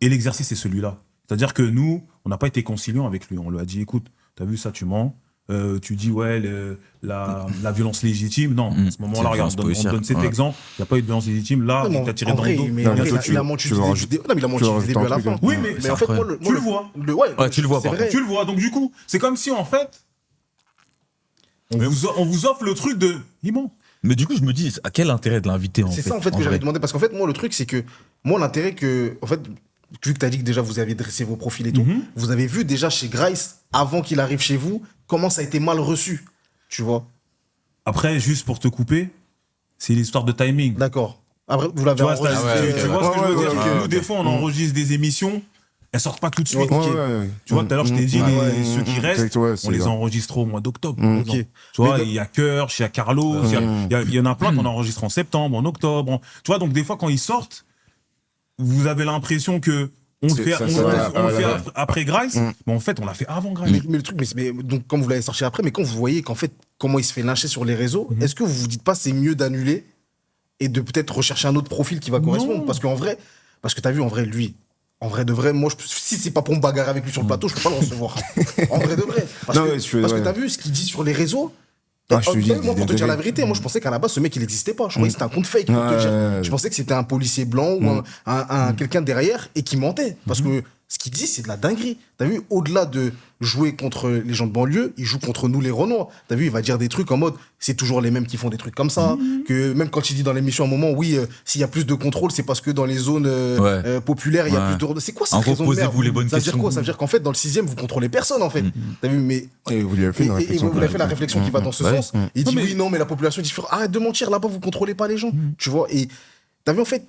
Et l'exercice, c'est celui-là. C'est-à-dire que nous, on n'a pas été conciliants avec lui. On lui a dit, écoute, t'as vu ça, tu mens. Tu dis, ouais, la violence légitime. Non, à ce moment-là, regarde, on donne cet exemple. Il n'y a pas eu de violence légitime. Là, il t'a tiré dans le dos. Mais il a menti du début à la fin. Oui, mais en fait, tu le vois. Tu le vois, tu le vois. Donc, du coup, c'est comme si, en fait, on vous offre le truc de... Il ment. Mais du coup, je me dis, à quel intérêt de l'inviter, en fait? C'est ça, en fait, que j'avais demandé. Parce qu'en fait, moi, le truc, c'est que... Moi, l'intérêt que... En fait, vu que tu as dit que déjà, vous avez dressé vos profils et tout, vous avez vu déjà chez Grice, avant qu'il arrive chez vous, comment ça a été mal reçu, tu vois. Après, juste pour te couper, c'est l'histoire de timing. D'accord. Après, vous l'avez enregistré. Tu vois ce que je veux dire? Nous, des fois, on enregistre des émissions, elles sortent pas tout de suite. Tu vois, tout à l'heure, je t'ai dit, ceux qui restent, on les enregistre au mois d'octobre. Tu vois, il y a Cœur, il y a Carlos, il y en a plein qu'on enregistre en septembre, en octobre. Tu vois, donc des fois, quand ils sortent, vous avez l'impression que on le fait après Grice, mais en fait, on l'a fait avant Grice. Mais le truc, donc, comme vous l'avez sorti après, mais quand vous voyez qu'en fait, comment il se fait lyncher sur les réseaux, est-ce que vous vous dites pas c'est mieux d'annuler et de peut-être rechercher un autre profil qui va correspondre? Parce qu'en vrai, parce que t'as vu, en vrai, lui, en vrai de vrai, moi, si c'est pas pour me bagarrer avec lui sur le plateau, je peux pas le recevoir. En vrai de vrai. Parce que t'as vu ce qu'il dit sur les réseaux. Moi, pour te dire la vérité, moi, je pensais qu'à la base, ce mec, il n'existait pas. Je croyais que c'était un compte fake. Je pensais que c'était un policier blanc ou un quelqu'un derrière et qui mentait. Parce que ce qu'il dit, c'est de la dinguerie. T'as vu, au-delà de jouer contre les gens de banlieue, il joue contre nous, les Renois. T'as vu, il va dire des trucs en mode, c'est toujours les mêmes qui font des trucs comme ça. Que même quand il dit dans l'émission à un moment, oui, s'il y a plus de contrôle, c'est parce que dans les zones populaires, il y a plus de... C'est quoi cette raison de merde? Posez-vous les bonnes questions. Ça veut dire quoi? Ça veut dire qu'en fait, dans le 6e, vous contrôlez personne, en fait. T'as vu, mais... Et vous lui avez fait une réflexion. Vous avez fait la réflexion qui va dans ce sens. Il dit, oui, non, mais la population dit, arrête de mentir, là-bas, vous contrôlez pas les gens. Tu vois, et t'as vu, en fait,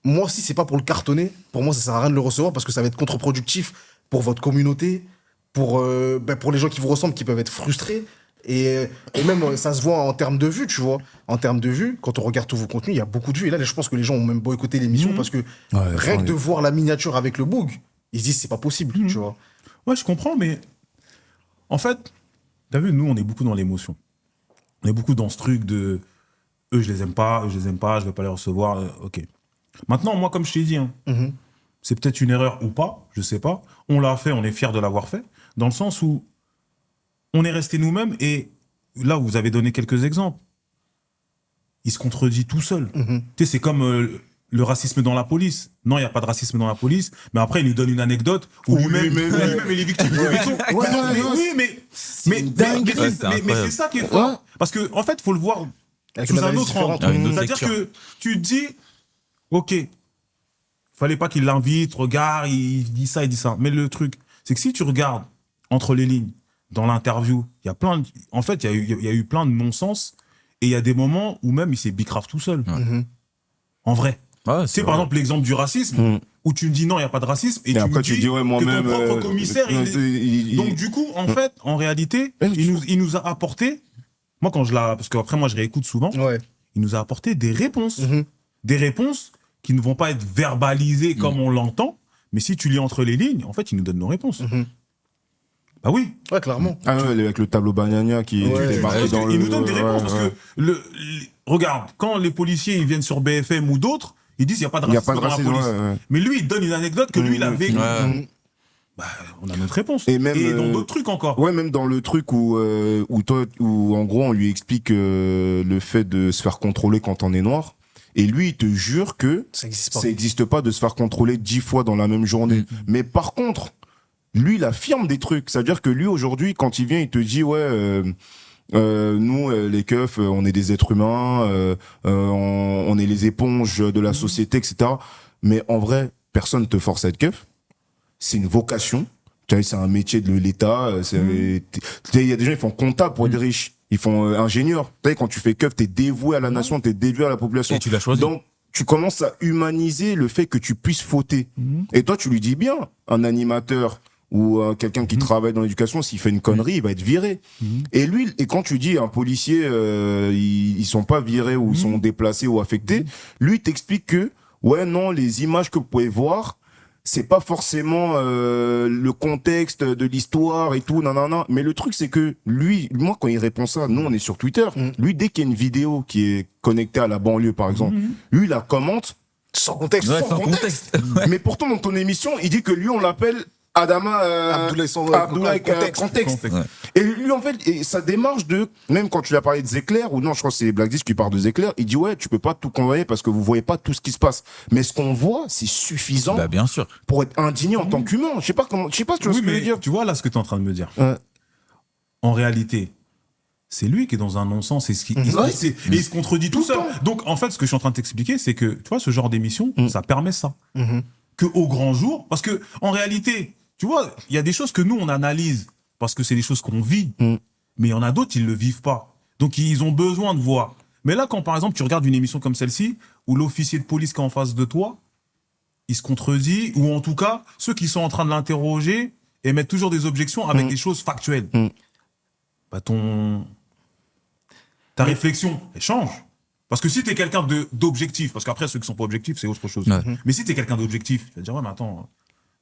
moi aussi, c'est pas pour le cartonner. Pour moi, ça sert à rien de le recevoir parce que ça va être contre-productif pour votre communauté, pour les gens qui vous ressemblent, qui peuvent être frustrés. Et même, ça se voit en termes de vues, tu vois. En termes de vues, quand on regarde tous vos contenus, il y a beaucoup de vues. Et là, je pense que les gens ont même boycotté l'émission parce que rien que de voir la miniature avec le boug, ils se disent c'est pas possible, tu vois. Ouais, je comprends, mais en fait, t'as vu, nous, on est beaucoup dans l'émotion. On est beaucoup dans ce truc de eux, je les aime pas, je vais pas les recevoir, ok. Maintenant, moi, comme je t'ai dit, c'est peut-être une erreur ou pas, je sais pas. On l'a fait, on est fiers de l'avoir fait, dans le sens où on est resté nous-mêmes et là, vous avez donné quelques exemples. Il se contredit tout seul. Tu sais, c'est comme le racisme dans la police. Non, il n'y a pas de racisme dans la police, mais après, il nous donne une anecdote où lui-même, il est victime de mais c'est ça qui est fort. Parce que, en fait, il faut le voir sous un autre angle. C'est-à-dire que tu te dis, ok, fallait pas qu'il l'invite, regarde, il dit ça. Mais le truc, c'est que si tu regardes entre les lignes, dans l'interview, il y a plein en fait, il y a eu plein de non-sens et il y a des moments où même il s'est bicrave tout seul. En vrai. C'est par exemple l'exemple du racisme où tu me dis non, il n'y a pas de racisme et tu après, me dis que ton propre commissaire... Donc du coup, en fait, en réalité, il nous a apporté... Moi, parce qu'après, moi, je réécoute souvent. Il nous a apporté des réponses. Des réponses qui ne vont pas être verbalisées comme on l'entend, mais si tu lis entre les lignes, en fait, il nous donne nos réponses. Bah oui. Ouais, clairement. Ah ouais, avec le tableau Bagnagna qui est marqué dans le... Il nous donne des réponses parce que, regarde, quand les policiers ils viennent sur BFM ou d'autres, ils disent qu'il n'y a pas de racisme dans la police. Mais lui, il donne une anecdote que lui, il a vécu. Bah, on a notre réponse. Et dans d'autres trucs encore. Ouais, même dans le truc où en gros, on lui explique le fait de se faire contrôler quand on est noir. Et lui, il te jure que ça existe pas de se faire contrôler 10 fois dans la même journée. Mais par contre, lui, il affirme des trucs. C'est-à-dire que lui, aujourd'hui, quand il vient, il te dit, nous, les keufs, on est des êtres humains, on est les éponges de la société, etc. Mais en vrai, personne te force à être keuf. C'est une vocation. Tu vois, c'est un métier de l'État. Il y a des gens qui font comptable pour être riches. Ils font ingénieur. Tu sais, quand tu fais keuf, t'es dévoué à la nation, t'es dévoué à la population. Et tu l'as choisi. Donc, tu commences à humaniser le fait que tu puisses fauter. Et toi, tu lui dis bien, un animateur ou quelqu'un qui travaille dans l'éducation, s'il fait une connerie, il va être viré. Et lui, quand tu dis un policier, ils sont pas virés ou ils sont déplacés ou affectés, lui, il t'explique que, ouais, non, les images que vous pouvez voir, c'est pas forcément le contexte de l'histoire et tout, non. Mais le truc, c'est que lui, moi, quand il répond ça, nous, on est sur Twitter. Lui, dès qu'il y a une vidéo qui est connectée à la banlieue, par exemple, lui, il la commente sans contexte. Sans contexte. Mais pourtant, dans ton émission, il dit que lui, on l'appelle Adama Abdoulaye contexte. Ouais. Et lui, en fait, et sa démarche de, même quand tu lui as parlé de Zéclair, ou non, je crois que c'est Black Disc qui parle de Zéclair, il dit ouais, tu peux pas tout convoyer parce que vous voyez pas tout ce qui se passe. Mais ce qu'on voit, c'est suffisant bien sûr. Pour être indigné en tant qu'humain. Je sais pas si tu vois ce que je veux dire. Tu vois là ce que tu es en train de me dire. En réalité, c'est lui qui est dans un non-sens et il se contredit tout seul. Donc, en fait, ce que je suis en train de t'expliquer, c'est que, tu vois, ce genre d'émission, ça permet ça. Que au grand jour, parce que, en réalité, tu vois, il y a des choses que nous, on analyse parce que c'est des choses qu'on vit, mais il y en a d'autres, ils le vivent pas. Donc, ils ont besoin de voir. Mais là, quand, par exemple, tu regardes une émission comme celle-ci, où l'officier de police qui est en face de toi, il se contredit, ou en tout cas, ceux qui sont en train de l'interroger émettent toujours des objections avec des choses factuelles. Bah, ta réflexion, elle change. Parce que si t'es quelqu'un d'objectif, parce qu'après, ceux qui sont pas objectifs, c'est autre chose. Mais si t'es quelqu'un d'objectif, tu vas dire, ouais, mais attends,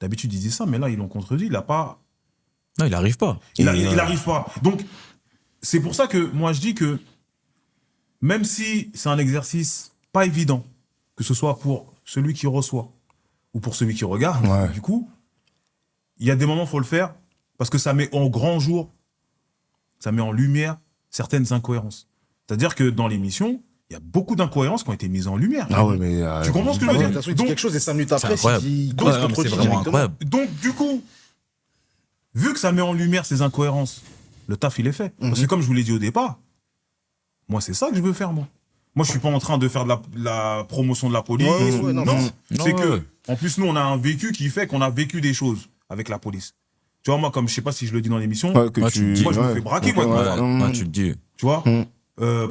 d'habitude, il disait ça, mais là, ils l'ont contredit, il a pas... Non, il arrive pas. Il arrive pas. Donc, c'est pour ça que moi, je dis que même si c'est un exercice pas évident, que ce soit pour celui qui reçoit ou pour celui qui regarde, du coup, il y a des moments, il faut le faire, parce que ça met en grand jour, ça met en lumière certaines incohérences. C'est-à-dire que dans l'émission, il y a beaucoup d'incohérences qui ont été mises en lumière. Ah ouais, mais. Tu comprends ce que je veux dire? Il dit quelque chose et 5 minutes après, incroyable. il Ouais, se mais contredit c'est vraiment directement. incroyable. Donc, du coup, vu que ça met en lumière ces incohérences, le taf, il est fait. Parce que comme je vous l'ai dit au départ, moi, c'est ça que je veux faire, moi. Moi, je suis pas en train de faire de la promotion de la police. Ouais, non, C'est non, que, ouais. en plus, nous, on a un vécu qui fait qu'on a vécu des choses avec la police. Tu vois, moi, comme je sais pas si je le dis dans l'émission, Ouais, que Moi, tu. tu- moi, je me ouais. fais braquer, moi. Ouais, tu le dis. Tu vois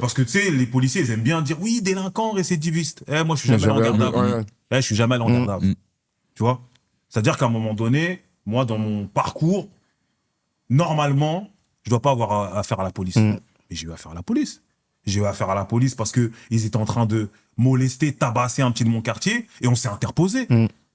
parce que, tu sais, les policiers, ils aiment bien dire, oui, délinquant, récidiviste. Moi, je suis jamais en garde à vue. Ouais. Je suis jamais allé en garde à vue. Tu vois? C'est-à-dire qu'à un moment donné, moi, dans mon parcours, normalement, je dois pas avoir affaire à la police. Mais j'ai eu affaire à la police. J'ai eu affaire à la police parce que ils étaient en train de molester, tabasser un petit de mon quartier et on s'est interposé.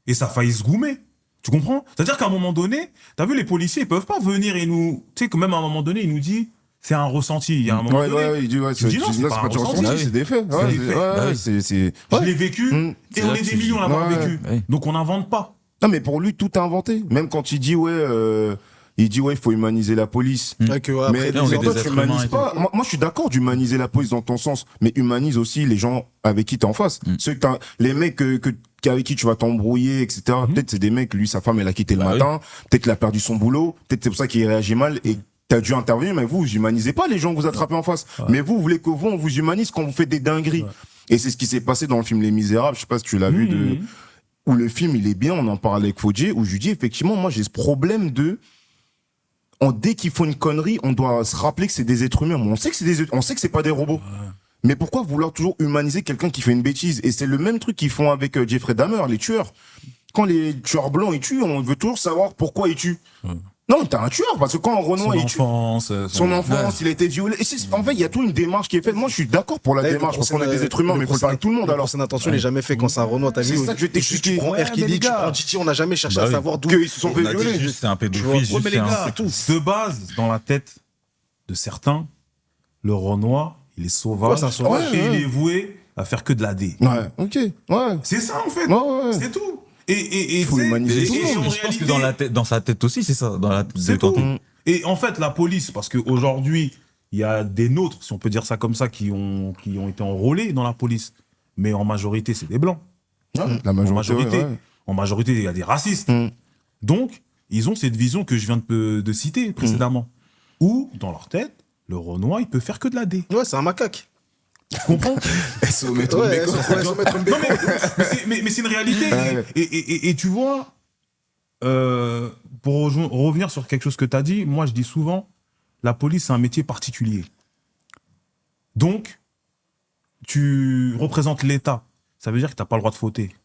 Et ça a failli se goumer. Tu comprends? C'est-à-dire qu'à un moment donné, t'as vu, les policiers, ils peuvent pas venir et nous... Tu sais que même à un moment donné, il nous dit, c'est un ressenti. Il y a un moment Ouais, donné... il dit, ouais, tu dis non, c'est pas un du ressenti. ressenti, c'est des faits. C'est Ouais, des faits. ouais, Bah oui. c'est. Je l'ai vécu et C'est on là est que des tu millions à dis. l'avoir Ouais, vécu. ouais. Donc on n'invente pas. Non, mais pour lui, tout est inventé. Même quand il dit, il faut humaniser la police. Ouais, que, ouais, Mais après, on est toi, des tu êtres humains humanises et pas. Moi, je suis d'accord d'humaniser la police dans ton sens, mais humanise aussi les gens avec qui t'es en face. Ceux que les mecs avec qui tu vas t'embrouiller, etc. Peut-être c'est des mecs, lui, sa femme, elle a quitté le Bah oui. matin. Peut-être qu'il a perdu son boulot. Peut-être c'est pour ça qu'il réagit mal et t'as dû intervenir, mais vous humanisez pas les gens que vous attrapez en face. Mais vous voulez que on vous humanise quand vous faites des dingueries. Et c'est ce qui s'est passé dans le film Les Misérables. Je sais pas si tu l'as vu où le film, il est bien, on en parlait avec Fodjé, où je lui dis, effectivement, moi, j'ai ce problème dès qu'il faut une connerie, on doit se rappeler que c'est des êtres humains. On sait que c'est pas des robots. Mais pourquoi vouloir toujours humaniser quelqu'un qui fait une bêtise? Et c'est le même truc qu'ils font avec Jeffrey Dahmer, les tueurs. Quand les tueurs blancs, ils tuent, on veut toujours savoir pourquoi ils tuent. Non, t'es un tueur, parce que quand Renoir, il tue son enfance, il a été violé. Et en fait, il y a toute une démarche qui est faite. Moi, je suis d'accord pour la démarche, parce qu'on est des êtres humains, mais il faut le faire avec tout le monde, alors. Son intention n'est jamais fait quand c'est un Renoir, t'as vu? C'est ça que je vais t'expliquer. Tu prends R. Kelly, tu prends Titi, on n'a jamais cherché à savoir d'où Qu'ils se sont fait On a dit violer. juste c'est un pédophile, Ouais, juste mais les c'est un- gars, c'est tout. De base, dans la tête de certains, le Renoir, il est sauvage, Ouais, c'est un sauvage. et Ouais. il est voué à faire que de la D. Ouais, ok, ouais. C'est ça, en fait. Ouais. C'est tout. Et Faut tu sais, humaniser tout le Mais monde. en je pense que réalité, dans sa tête aussi, c'est ça. Dans la tête de c'est tout. tonton. Et en fait, la police, parce qu'aujourd'hui, il y a des nôtres, si on peut dire ça comme ça, qui ont été enrôlés dans la police. Mais en majorité, c'est des blancs. La En majorité. majorité, en majorité, il y a des racistes. Donc, ils ont cette vision que je viens de citer précédemment. Où, dans leur tête, le Renoir, il peut faire que de la D. Ouais, c'est un macaque. Tu comprends? SO Maître Ouais, Beko. sans mettre une Non, béco. mais c'est une réalité. Ouais. Et tu vois, pour revenir sur quelque chose que tu as dit, moi, je dis souvent, la police, c'est un métier particulier. Donc, tu représentes l'État. Ça veut dire que tu n'as pas le droit de fauter.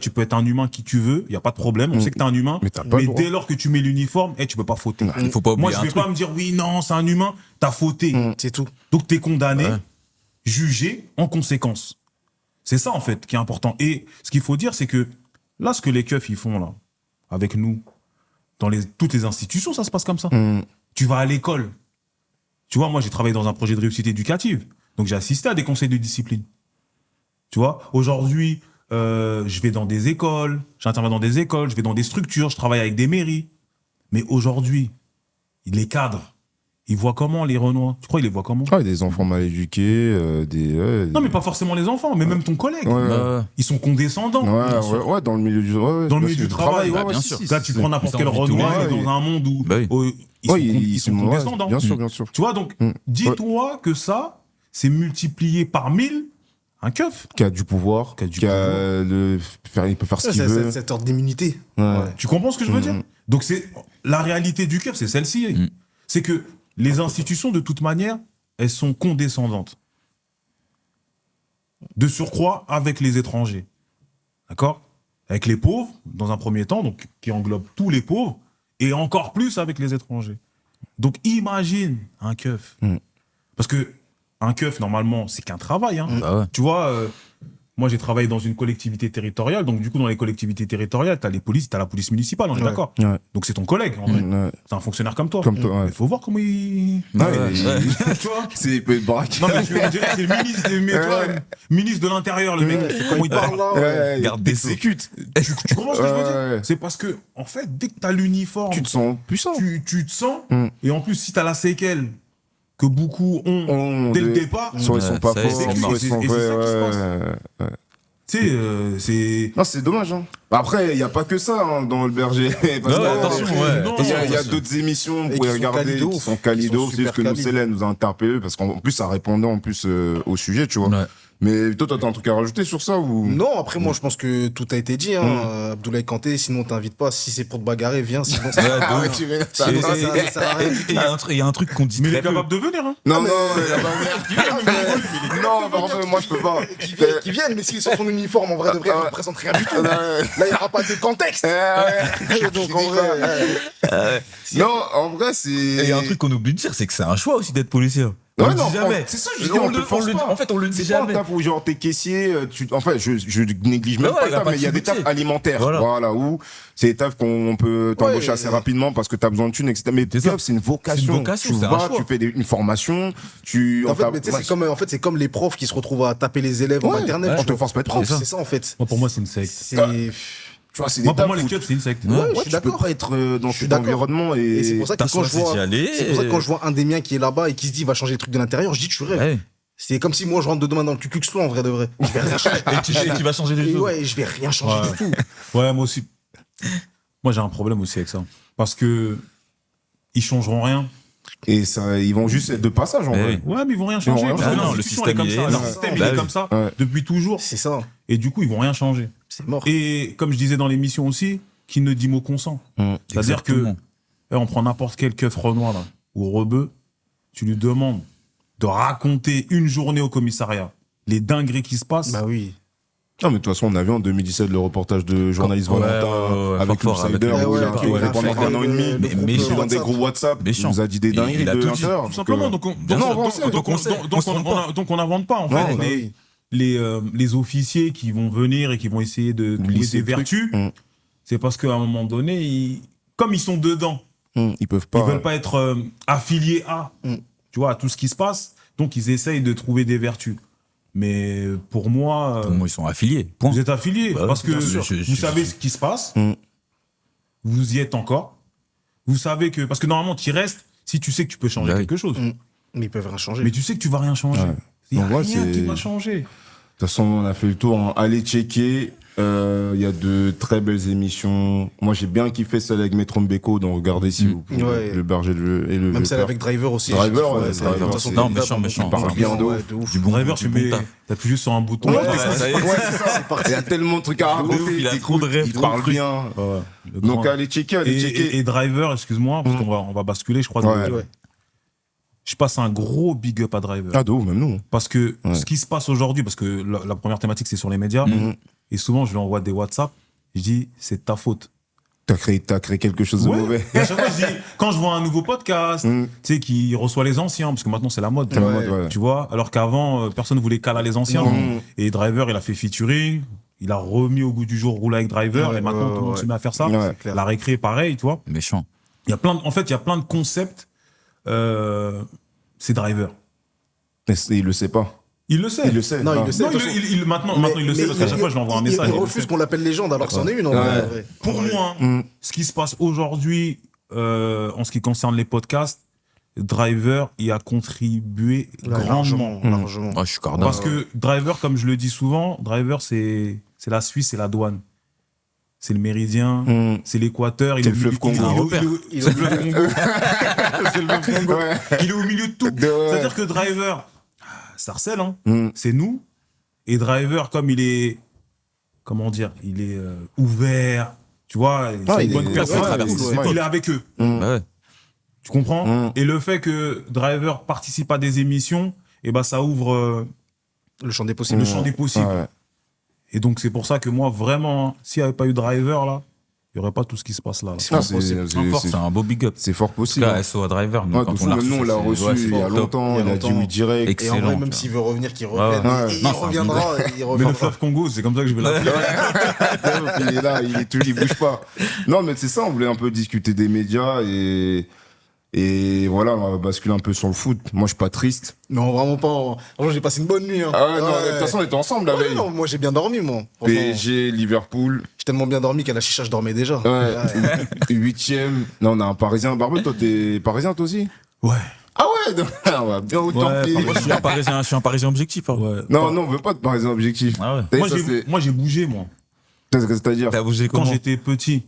Tu peux être un humain qui tu veux, il n'y a pas de problème, on sait que tu es un humain, Mais t'as pas le droit. dès lors que tu mets l'uniforme, tu peux pas fauter. Il faut pas oublier Moi, je un vais truc. pas me dire, oui, non, c'est un humain, t'as fauté. C'est tout. Donc, tu es condamné, Ouais. jugé en conséquence. C'est ça, en fait, qui est important. Et ce qu'il faut dire, c'est que là, ce que les keufs, ils font, là, avec nous, dans toutes les institutions, ça se passe comme ça. Tu vas à l'école. Tu vois, moi, j'ai travaillé dans un projet de réussite éducative. Donc, j'ai assisté à des conseils de discipline. Tu vois, aujourd'hui, je vais dans des écoles, j'interviens dans des écoles, je vais dans des structures, je travaille avec des mairies. Mais aujourd'hui, les cadres, ils voient comment les Renois? Tu crois qu'ils les voient comment? Ouais, des enfants mal éduqués, Non, mais pas forcément les enfants, mais même ton collègue. Ouais. Ils sont condescendants. Ouais, dans le milieu du Dans le milieu du travail, bah, ouais, bien si, sûr. si, Là, si, tu si. prends n'importe Ils quel ont envie de Renoir, tout, il est ouais. dans un monde où Bah oui. ils sont ouais, condescendants. Bien sûr, bien sûr. Tu vois, donc, dis-toi que ça, c'est multiplié par 1000 un keuf. Qui a du pouvoir, Qui a du il peut faire ce qu'il veut. Cette ordre d'immunité. Ouais. Tu comprends ce que je veux dire? Donc, la réalité du keuf, c'est celle-ci. C'est que les institutions, de toute manière, elles sont condescendantes. De surcroît, avec les étrangers. D'accord? Avec les pauvres, dans un premier temps, donc qui englobe tous les pauvres, et encore plus avec les étrangers. Donc, imagine un keuf. Parce que un keuf, normalement, c'est qu'un travail. Hein. Bah ouais. Tu vois, moi, j'ai travaillé dans une collectivité territoriale. Donc, du coup, dans les collectivités territoriales, t'as les polices, t'as la police municipale, on est d'accord. Ouais. Donc, c'est ton collègue, en vrai. Ouais. C'est un fonctionnaire comme toi. Comme toi, ouais. Il faut voir comment il... Ouais, tu vois? C'est il peut être braque. Non, mais je vais dire, c'est le ministre, ministre de l'Intérieur, le mec. Comment il parle là? Ouais, Garde des sceaux. t'exécutes. Tu comprends ce que je veux dire? Ouais. C'est parce que, en fait, dès que t'as l'uniforme, Tu te sens puissant. tu te sens. Mm. Et en plus, si t'as la séquelle que beaucoup ont dès le départ. Soit ils sont pas forts, soit ils sont vrais. Tu sais, c'est. Non, c'est dommage. Hein. Après, il n'y a pas que ça hein, dans le berger. Parce attention, il y a d'autres émissions, vous pouvez regarder, qui sont qualidos. C'est ce que nous, Célène nous a interpellé, parce qu'en plus, ça répondait en plus au sujet, tu vois. Ouais. Mais toi, t'as un truc à rajouter sur ça ou... Non, après, moi, je pense que tout a été dit. Hein. Abdoulaye Kanté, sinon, on t'invite pas. Si c'est pour te bagarrer, viens. Sinon, ça sert à rien. Il y a un truc qu'on dit mais très il est capable de venir. Hein. Non, moi, je peux pas. Qui viennent, mais s'ils sont son uniforme, en vrai, de vrai, ils ne représentent rien du tout. Là, il n'y aura pas de contexte. Donc, en vrai... Non, en vrai, c'est... Il y a un truc qu'on oublie de dire, c'est que c'est un choix aussi d'être policier. On le dit jamais. C'est ça, je dis, on le pas. En fait, on le dit C'est jamais. pas un taf où genre t'es caissier, enfin, je néglige même pas le taf, mais il y a des tafs alimentaires. Voilà, où c'est des tafs qu'on peut t'embaucher assez rapidement parce que t'as besoin de thunes, etc. Mais taf, c'est une vocation. Tu vas, tu fais une formation, en fait, c'est comme les profs qui se retrouvent à taper les élèves en maternelle. On te force pas être prof. C'est ça, en fait. Pour moi, c'est une secte. Tu vois, c'est moi, pour moi, les clubs, c'est une secte. Tu peux pas être dans cet environnement et c'est pour ça que quand je vois un des miens qui est là-bas et qui se dit va changer les trucs de l'intérieur, je dis tu rêves. C'est comme si moi je rentre demain dans le Ku Klux Klan en vrai de vrai. Je vais rien changer. Et tu vas changer les choses. Ouais, je vais rien changer du tout. Ouais, moi aussi. Moi j'ai un problème aussi avec ça. Parce que ils changeront rien. Et ça, ils vont juste être de passage en vrai. Ouais, mais ils vont rien changer. Le système est comme ça. Le système il est comme ça depuis toujours. C'est ça. Et du coup, ils vont rien changer. C'est mort. Et comme je disais dans l'émission aussi, qui ne dit mot consent. C'est-à-dire que on prend n'importe quel keuf Renoir là, ou rebeu, tu lui demandes de raconter une journée au commissariat les dingueries qui se passent. Bah oui. Non, mais de toute façon, on a vu en 2017 le reportage de journaliste Valentin avec l'Outsider où il a pendant un an et demi, mais dans des groupes WhatsApp, il nous a dit des dingueries de Hunter. Tout simplement. Donc on n'invente pas en fait. Les officiers qui vont venir et qui vont essayer de trouver des vertus, c'est parce qu'à un moment donné, comme ils sont dedans, ils veulent pas être affiliés à, tu vois, à tout ce qui se passe, donc ils essayent de trouver des vertus. Mais pour moi, ils sont affiliés. Vous êtes affiliés parce que vous savez ce qui se passe, vous y êtes encore, vous savez que parce que normalement tu y restes si tu sais que tu peux changer quelque chose. Mais ils peuvent rien changer. Mais tu sais que tu vas rien changer. Il n'y a rien qui va changer. De toute façon, on a fait le tour. Allez checker. Il y a de très belles émissions. Moi, j'ai bien kiffé celle avec Metron Beko, donc regardez si vous pouvez. Le berger et le même celle avec Driver aussi. Driver, non, méchant. Il parle bien de ouf. Du bon Driver, tu appuies juste sur un bouton. C'est parti. Il y a tellement de trucs à raconter. Il a trop de rêves. Il parle bien. Donc, allez checker. Et Driver, excuse-moi, parce qu'on va basculer, je crois. Je passe un gros big up à Driver. Ah, de ouf, même nous. Parce que ce qui se passe aujourd'hui, parce que la première thématique, c'est sur les médias, et souvent, je lui envoie des WhatsApp, je dis, c'est de ta faute. T'as créé quelque chose de mauvais. Et à chaque fois, je dis, quand je vois un nouveau podcast, tu sais, qui reçoit les anciens, parce que maintenant, c'est la mode. Tu vois, alors qu'avant, personne ne voulait caler les anciens. Et Driver, il a fait featuring, il a remis au goût du jour Roule avec Driver, et maintenant, tout le monde se met à faire ça. La récré, pareil, tu vois. Méchant. En fait, il y a plein de concepts. C'est Driver. Mais il le sait pas. Il le sait. Il le sait. Non, il le sait. Maintenant, il le sait parce qu'à chaque fois, je lui envoie un message. Il refuse qu'on l'appelle légende alors que c'en est une en vrai. Pour moi, ce qui se passe aujourd'hui en ce qui concerne les podcasts, Driver y a contribué grandement. Largement. Je suis cordon. Parce que Driver, comme je le dis souvent, Driver, c'est la Suisse et la douane. C'est le Méridien, c'est l'Équateur, c'est le fleuve Congo. C'est le fleuve Congo. Il est au milieu de tout. C'est-à-dire que Driver, Sarcelles, c'est nous. Et Driver, comme il est, comment dire, il est ouvert, tu vois, c'est une bonne personne, il est avec eux. Tu comprends? Et le fait que Driver participe à des émissions, et ben ça ouvre le champ des possibles. Et donc, c'est pour ça que moi, vraiment, s'il n'y avait pas eu Driver, là, il n'y aurait pas tout ce qui se passe là. C'est un beau big up. C'est fort possible. En tout cas, SO à Driver. Nous, on l'a reçu il y a longtemps. Il a dit oui direct. Excellent. Et en vrai, même s'il veut revenir, qu'il revienne. Il reviendra. Mais le fleuve Congo, c'est comme ça que je vais l'appeler. Il est là, il bouge pas. Non, mais c'est ça, on voulait un peu discuter des médias et voilà, on va basculer un peu sur le foot. Moi, je suis pas triste. Non, vraiment pas. Franchement, j'ai passé une bonne nuit. Ah ouais, non, de toute façon, on était ensemble la veille. Non, moi, j'ai bien dormi, moi. PSG, Liverpool. J'ai tellement bien dormi qu'à la chicha, je dormais déjà. Ouais. 8e. Non, on a un Parisien. Barbe, toi, t'es Parisien, toi aussi? Ouais. Ah ouais, bien autant Ouais, pire. Moi, je suis un Parisien objectif. Hein. Ouais. Non, on veut pas de parisien objectif. Ah ouais. Moi, j'ai bougé, moi. C'est-à-dire. T'as bougé Quand comment? j'étais petit,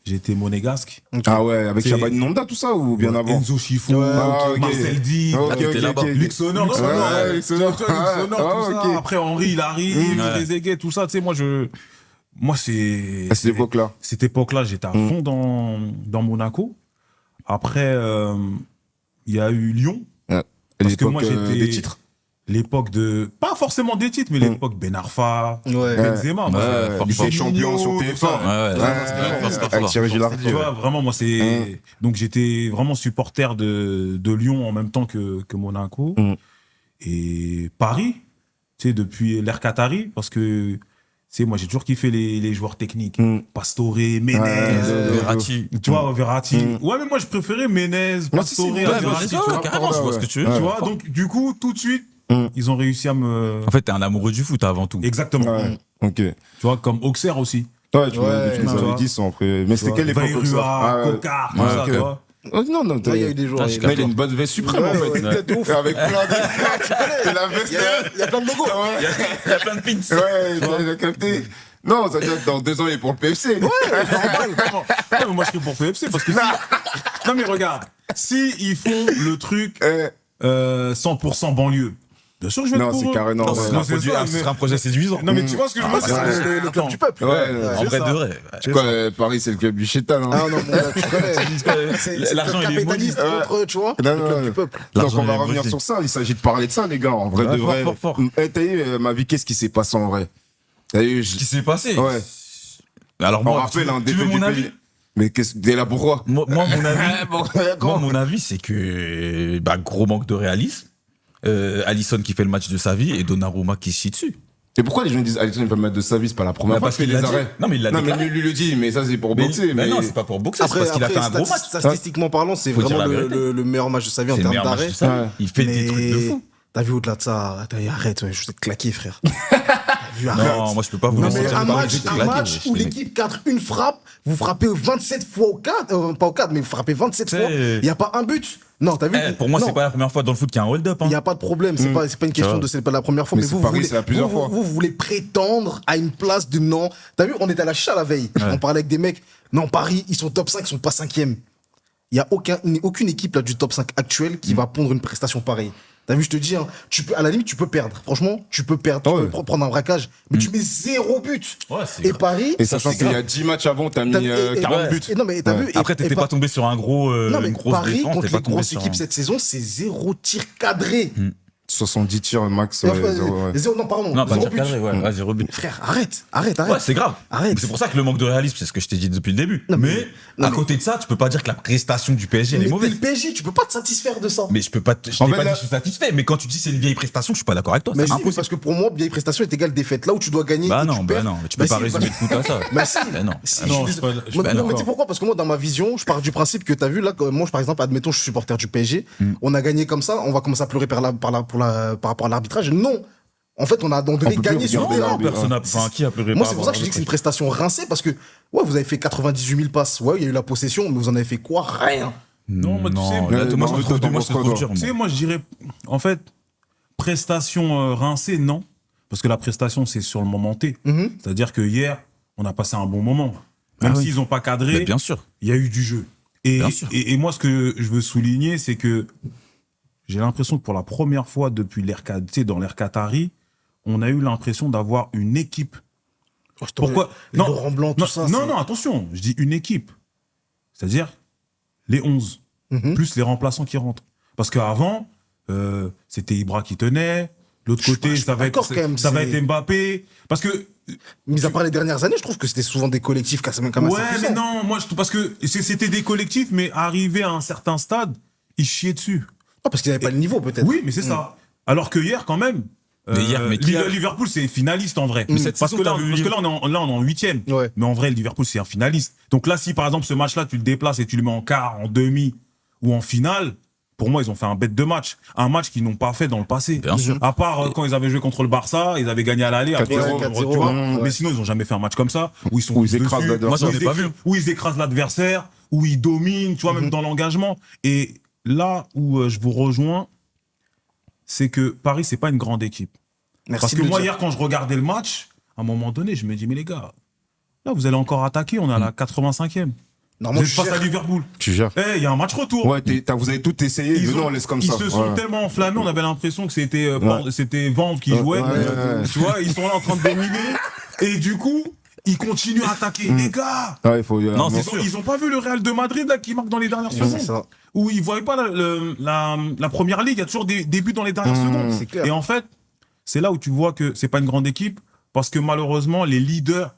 j'étais monégasque. Ah ouais, avec C'est- Shabani Nonda, tout ça, ou bien avant? Enzo Chiffon, ok. Marcel Di, Ok, t'étais ok, là-bas. ok. Luxonor, Ouais, ouais, Luxonor. tu vois, Luxonor, Ah, tout ok. ça. Après, Henri, il arrive, Trezeguet, tout ça. Tu sais, moi, c'est. À cette époque-là. Cette époque-là, j'étais à fond dans Monaco. Après, il y a eu Lyon. À Parce que moi, l'époque j'étais. des titres. L'époque de. Pas forcément des titres, mais l'époque Ben Arfa, Ouais. Benzema. moi, Ouais, c'est- Ligue des Champions sur tout TF1. ça. Avec Thierry Gilardi. Tu vois, vraiment, moi, c'est. Donc, j'étais vraiment supporter de Lyon en même temps que Monaco. Et Paris, tu sais, depuis l'ère Qatari, parce que, tu sais, moi, j'ai toujours kiffé les joueurs techniques. Pastore, Menez, Verratti. tu vois, Verratti. Ouais, mais moi, je préférais Menez, Moi, si, Pastore, si, Ouais, Verratti, mais tu vois. carrément, je vois ce que tu veux. Ouais. Tu vois, donc, du coup, tout de suite, ils ont réussi à me. En fait, t'es un amoureux du foot avant tout. Exactement. Ouais, ok. Tu vois, comme Auxerre aussi. Ouais, tu Ouais, nous tu avais vois. dit ça après. Mais c'était quelle époque comme ça? Vairua, Cocard, tout Ouais, ça, ok. tu vois. Oh, non, non, Ouais, il y a eu des joueurs. Ah, il y a eu je Mais des il a une bonne veste suprême en Ouais, fait. ouais, une tête de ouf. Avec plein de. Tu connais, c'est la veste. Il y a plein de logos. Il y a plein de pins. Ouais, j'ai capté. Non, ça veut dire que dans 2 ans, il est pour le PFC. Non, mais moi, je serais pour PFC parce que non, mais regarde, si ils font le truc 100% banlieue, bien sûr que je vais Non, être pour c'est eux. carré, non. Non, ouais. ce sera un projet séduisant. Non, mais tu vois ce que je veux dire, C'est le club du peuple. Ouais, En vrai de vrai. Quoi, Paris, c'est le club du chétan. Hein. Ah non, mon gars, tu connais. C'est L'argent, le il est capitaliste maudit. contre, tu vois, Non, le club non, du peuple. Donc L'argent, on va il est revenir maudit. sur ça. Il s'agit de parler de ça, les gars. En vrai, Ouais, de fort, vrai. fort, fort. T'as vu, ma vie, qu'est-ce qui s'est passé en vrai? T'as vu, Ce qui s'est passé. Ouais. Alors, On moi, rappelle un tu veux défaite mon du avis? pays. Mais qu'est-ce que t'es là pourquoi? Moi, mon avis, Bon, moi, mon avis, c'est que gros manque de réalisme. Alisson qui fait le match de sa vie et Donnarumma qui se chie dessus. Et pourquoi les gens disent Alisson il va mettre de sa vie, c'est pas la première fois qu'il fait qu'il les l'a dit. arrêts? Non, mais il l'a Non, mais déclaré. lui le dit, mais ça c'est pour boxer. Mais Mais non, c'est pas pour boxer, c'est Après, parce qu'il a fait un gros match. statistiquement parlant, c'est Faut dire vraiment la vérité. le meilleur match de sa vie en C'est le termes meilleur match d'arrêt. de sa vie. Ouais. Il fait des trucs de fou. T'as vu au-delà de ça, attends, arrête, ouais, je vais te claquer, frère. T'as vu, arrête. Non, moi je peux pas vous Non, laisser mais dire un de parler, match, je vais te un claquer, match je où te mets. l'équipe cadre une frappe, vous frappez 27 fois au cadre, pas au cadre, mais vous frappez 27 C'est- fois, il n'y a pas un but. Non, t'as vu Pour moi, non, c'est pas la première fois dans le foot qu'il y a un hold-up. il n'y a pas de problème, c'est pas une question vois. de c'est pas la première fois, Mais mais c'est vous, Paris, voulez, c'est la plusieurs fois. vous voulez prétendre à une place de non. T'as vu, on était à la chicha la veille, on parlait avec des mecs, non, Paris, ils sont top 5, ils sont pas 5e. Il n'y a aucune équipe là, du top 5 actuel qui va pondre une prestation pareille. T'as vu, je te dis, hein, à la limite, tu peux perdre. Franchement, tu peux perdre. Tu peux prendre un braquage, mais tu mets 0 but. Ouais, c'est Et grave. Paris. Et sachant c'est qu'il y a grave. 10 matchs avant, t'as mis t'as- et- 40 et- buts. et non, mais t'as Ouais. vu. Après, t'étais pas tombé sur un gros, Non, mais une grosse Paris, défense. contre t'es pas les tombé grosses sur équipes un- cette saison, c'est 0 tir cadré. 70 tirs max. Enfin, Ouais, zéro, ouais. non, pardon, Non, pas 0 tir but. cadré, ouais, 0 but. Frère, arrête. Ouais, c'est grave. Arrête. C'est pour ça que le manque de réalisme, c'est ce que je t'ai dit depuis le début. Non, mais non, à mais- côté de ça, tu peux pas dire que la prestation du PSG elle est Mais t'es mauvaise. le PSG, tu peux pas te satisfaire de ça. Mais je peux pas. Je En t'ai fait, pas dit là- que je suis satisfait. Mais quand tu dis c'est une vieille prestation, je suis pas d'accord avec toi. Mais C'est si, impossible. parce que pour moi, vieille prestation est égale défaite. Là où tu dois gagner. Bah et non, tu bah perds. non, mais tu peux pas si, résumer le parce- foot à ça. Bah si. Bah non. Si, Ah je non, suis c'est pas- désolé. je- Moi, bah non, non. mais tu sais pourquoi? Parce que moi, dans ma vision, je pars du principe que t'as vu, là, moi, par exemple, admettons, je suis supporter du PSG, on a gagné comme ça, on va commencer à pleurer par rapport à l'arbitrage. Non! En fait, on devait peut plus gagner sur le regarder terrain. l'arbitre. Personne n'a. Enfin, qui a pleuré Moi, par c'est pour ça que je dis que c'est une prestation rincée, parce que, ouais, vous avez fait 98 000 passes, ouais, il y a eu la possession, mais vous en avez fait quoi? Rien. Non, moi, tu sais, là, mais- moi, je non, me trouve toi, moi, je te trouve toi, dur. Tu sais, moi, je dirais, en fait, prestation rincée, non. Parce que la prestation, c'est sur le moment T. C'est-à-dire que hier, on a passé un bon moment. Même Ah oui. s'ils n'ont pas cadré, Mais bien sûr. il y a eu du jeu. Et, Bien sûr. et moi, ce que je veux souligner, c'est que j'ai l'impression que pour la première fois depuis dans l'ère Qatari, on a eu l'impression d'avoir une équipe. Pourquoi Non, Laurent Blanc, tout non, ça. non, c'est- non, attention, je dis une équipe. C'est-à-dire les 11, plus les remplaçants qui rentrent. Parce qu'avant, c'était Ibra qui tenait, l'autre Je suis côté, pas- je suis ça va d'accord quand même, ça va c'est- être Mbappé. Parce que Mis à part les dernières années, je trouve que c'était souvent des collectifs quand même assez ouais, mais puissants. non, moi, parce que c'était des collectifs, mais arrivé à un certain stade, ils chiaient dessus. Ah, parce qu'ils n'avaient pas le niveau, peut-être. Oui, mais c'est ça. Alors que hier, quand même. Mais hier, mais qui a- Liverpool, c'est finaliste en vrai. Mais cette parce, saison, que là, t'as vu parce que là, on est en 8e. Ouais. Mais en vrai, Liverpool, c'est un finaliste. Donc là, si par exemple, ce match-là, tu le déplaces et tu le mets en quart, en demi ou en finale, pour moi, ils ont fait un bête de match. Un match qu'ils n'ont pas fait dans le passé. Bien sûr. À part quand ils avaient joué contre le Barça, ils avaient gagné à l'aller. Après, 4-0, tu vois. ouais. Mais sinon, ils n'ont jamais fait un match comme ça, où ils sont Où ils tous écrasent dessus, l'adversaire. Moi, j'en ai où ils pas écrasent- vu. où ils écrasent l'adversaire, où ils dominent, tu vois, même dans l'engagement. Et là où je vous rejoins, c'est que Paris, c'est pas une grande équipe. Merci Parce de que le moi, dire. hier, quand je regardais le match, à un moment donné, je me dis, mais les gars, là, vous allez encore attaquer, on est à la 85e. Normalement, Vous êtes face à Liverpool. Tu gères. Eh, il y a un match retour. Ouais, vous avez tout essayé, Ils on laisse comme ils ça. se sont Ouais. tellement enflammés, on avait l'impression que c'était Ouais. c'était Vanves qui jouait. ouais. Tu vois, ils sont là en train de dominer. Et du coup, ils continuent à attaquer. Les gars, Ouais, il faut. Non, c'est ils sûr. ils ont pas vu le Real de Madrid là, qui marque dans les dernières C'est secondes. ça. Où ils voyaient pas la première ligue, il y a toujours des buts dans les dernières secondes. c'est clair. Et en fait, c'est là où tu vois que c'est pas une grande équipe, parce que malheureusement, les leaders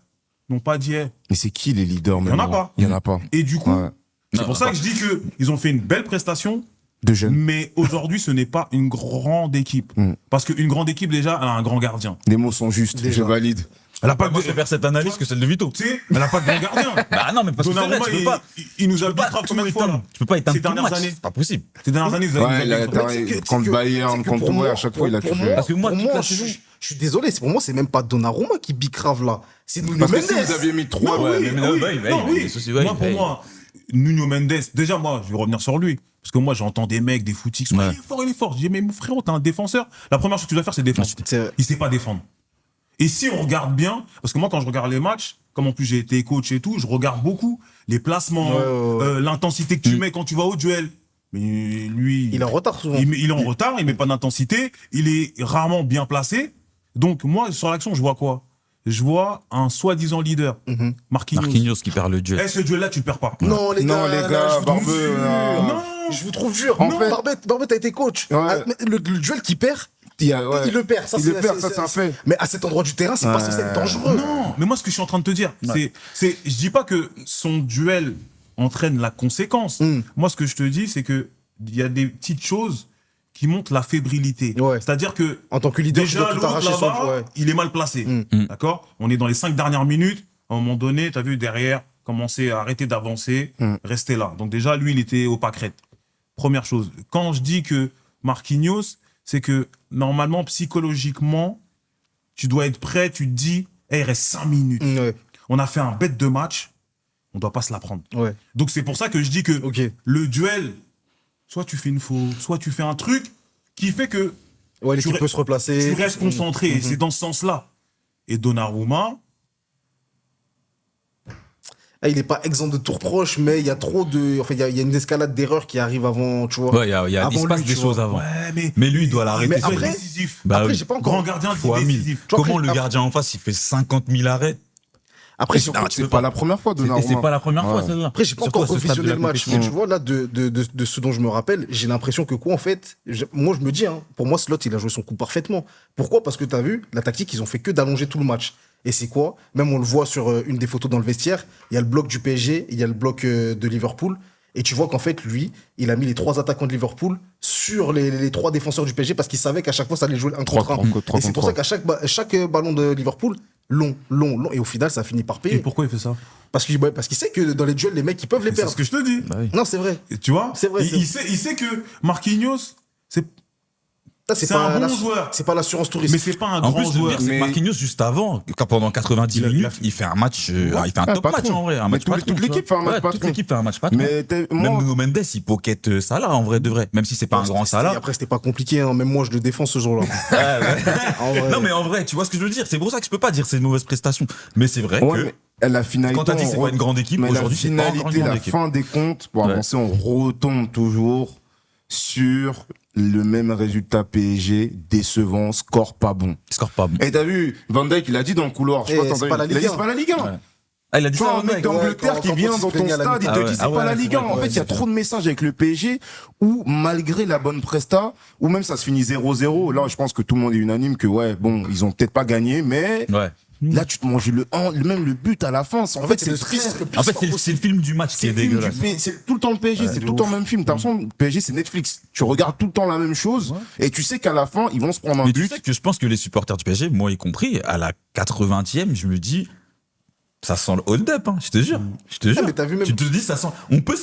n'ont pas dit. Mais c'est qui les leaders Il y en a maintenant pas. Il y en a pas. Et du coup, Ouais. c'est pour ça que je dis qu'ils ont fait une belle prestation. De jeunes. Mais aujourd'hui, ce n'est pas une grande équipe. Parce qu'une grande équipe, déjà, elle a un grand gardien. Les mots sont justes, Déjà. je valide. Elle a pas Moi, je vais faire cette analyse que celle de Vito. Tu sais, elle a pas de grand gardien. Bah non, mais parce que c'est vrai, Donnarumma, tu peux pas. il nous a Tu peux pas grave tout combien de fois là éteindre. Tu peux pas éteindre Ces tout le dernières match. années. C'est pas possible. Ces dernières années, vous avez Ouais, là, grave. contre Bayern, contre ouais, à chaque fois, il a tout fait. Parce que moi, toute la je saison- suis désolé, pour moi, c'est même pas Donnarumma qui bicrave là. C'est Nuno Parce que Mendes. si vous aviez mis 3, ouais, Oui, mais oui, ouais, ouais, non, ouais, oui. les soucis, ouais, Moi, pour ouais. moi, Nuno Mendes, déjà, moi, je vais revenir sur lui. Parce que moi, j'entends des mecs, des footix, Ouais. il est fort. Je dis, mais mon frérot, t'es un défenseur. La première chose que tu dois faire, c'est défendre. C'est- Il sait pas défendre. Et si on regarde bien, parce que moi, quand je regarde les matchs, comme en plus j'ai été coach et tout, je regarde beaucoup les placements, Ouais. l'intensité que tu mets quand tu vas au duel. Mais lui, Il est en retard souvent. il est en retard, il met pas d'intensité, il est rarement bien placé. Donc moi, sur l'action, je vois quoi? Je vois un soi-disant leader, Marquinhos. Marquinhos qui perd le duel. Eh, ce duel-là, tu le perds pas. Non, les Non, gars, les là, gars, je vous trouve Barbeux, dur. non. Je vous trouve dur. En fait- Barbette a été coach. Ouais. Ah, mais le duel qu'il perd, ouais. il le perd. Ça, Il c'est- le perd, c'est- ça, c'est un fait. Mais à cet endroit du terrain, c'est pas censé être dangereux. Non, mais moi, ce que je suis en train de te dire, c'est, je dis pas que son duel entraîne la conséquence. Moi, ce que je te dis, c'est que il y a des petites choses qui montrent la fébrilité. Ouais. C'est-à-dire que En tant que leader, tu déjà, dois tout l'autre arracher là-bas, son ouais. il est mal placé. D'accord? On est dans les 5 dernières minutes. À un moment donné, t'as vu derrière, commencer à arrêter d'avancer, rester là. Donc déjà, lui, il était au pâquerette. Première chose. Quand je dis que Marquinhos, c'est que normalement, psychologiquement, tu dois être prêt, tu te dis, hey, il reste 5 minutes. Ouais. On a fait un bête de match, on doit pas se la prendre. Ouais. Donc c'est pour ça que je dis que Ok. le duel, soit tu fais une faute, soit tu fais un truc qui fait que Ouais, l'équipe Tu peut se replacer. tu restes concentré. Et c'est dans ce sens-là. Et Donnarumma, Ah, il est pas exempt de tout reproche, mais il y a trop de. Enfin, il y a une escalade d'erreurs qui arrive avant, tu vois. Ouais, il Avant se passe lui, des tu choses vois. avant. ouais, Mais lui, il doit l'arrêter. Mais il doit être après- décisif. Bah après, oui. j'ai pas encore. Grand gardien Fois 1000. décisif. Tu vois, Comment après- le gardien en face, il fait 50 000 arrêts? Après, j'ai encore- C'est pas la première fois, Et Donnarumma. c'est pas la première fois, Ouais. celle-là. Après, j'ai pas Surtout encore à ce stade de revisionné la le match, mais compétition. tu vois, là, de ce dont je me rappelle, j'ai l'impression que quoi, en fait, moi, je me dis, hein, pour moi, Slot, il a joué son coup parfaitement. Pourquoi? Parce que tu as vu, la tactique, ils ont fait que d'allonger tout le match. Et c'est quoi? Même on le voit sur une des photos dans le vestiaire, il y a le bloc du PSG, il y a le bloc de Liverpool. Et tu vois qu'en fait, lui, il a mis les 3 attaquants de Liverpool sur les 3 défenseurs du PSG parce qu'il savait qu'à chaque fois, ça allait jouer un contre un. trois Et c'est pour contre ça qu'à chaque ballon de Liverpool, long. Et au final, ça finit par Et payer. pourquoi il fait ça? Parce qu'il sait que dans les duels, les mecs, ils peuvent les C'est perdre. ce que je te dis. Bah oui. Non, c'est vrai. Et tu vois, C'est vrai, il sait que Marquinhos, Ça, c'est un bon la- joueur. C'est pas l'assurance touriste. Mais c'est pas un En grand plus, le joueur. pire, c'est que mais- Marquinhos, juste avant, pendant 90 Il a- minutes, il fait un match, il fait un Ouais, top match patron. en vrai. Un Mais match toute patron, l'équipe tu vois. fait un match Ouais, patron. Toute l'équipe fait un match patron. Mais Même moi, Nuno Mendes, il pocket Salah en vrai de vrai. Même si c'est pas un grand Salah. Après, c'était pas compliqué. Hein. Même moi, je le défends ce jour-là. En vrai. Non, mais en vrai, tu vois ce que je veux dire. C'est pour ça que je peux pas dire que c'est une mauvaise prestation. Mais c'est vrai ouais, que. mais la finalité. Quand t'as dit que c'est pas une grande équipe, mais aujourd'hui, c'est pas encore une finalité, grande la équipe. fin des comptes, pour Ouais. avancer, on retombe toujours sur le même résultat PSG, décevant, score pas bon. Score pas bon. Et t'as vu, Van Dijk, il a dit dans le couloir, je sais Eh, pas, t'as c'est entendu, pas la il a Ligue dit 1. c'est pas la Ligue 1. Ouais. Ah, il a dit Tu vois, ça, un mec d'Angleterre qui quand vient il dans se ton plaignait à la stade, il Ligue 1. te Ah dit ouais, c'est ah pas ouais, la c'est Ligue 1. vrai, En fait, ouais, il y a c'est trop de messages avec le PSG où, malgré la bonne presta, ou même ça se finit 0-0, là, je pense que tout le monde est unanime que, ouais, bon, ils ont peut-être pas gagné, mais Ouais. là, tu te manges même le but à la fin. En fait, c'est le triste. triste, le plus En fait, fort c'est le film du match qui C'est est le film dégueulasse. mais c'est tout le temps le PSG, c'est de tout le temps ouf. le même film. T'as l'impression que le PSG, c'est Netflix. Tu regardes tout le temps la même chose et tu sais qu'à la fin, ils vont se prendre un Mais tu but. sais que je pense que les supporters du PSG, moi y compris, à la 80e, je me dis, ça sent le hold-up, hein, je te jure. Je te jure. mais t'as vu même- Tu te dis, ça sent.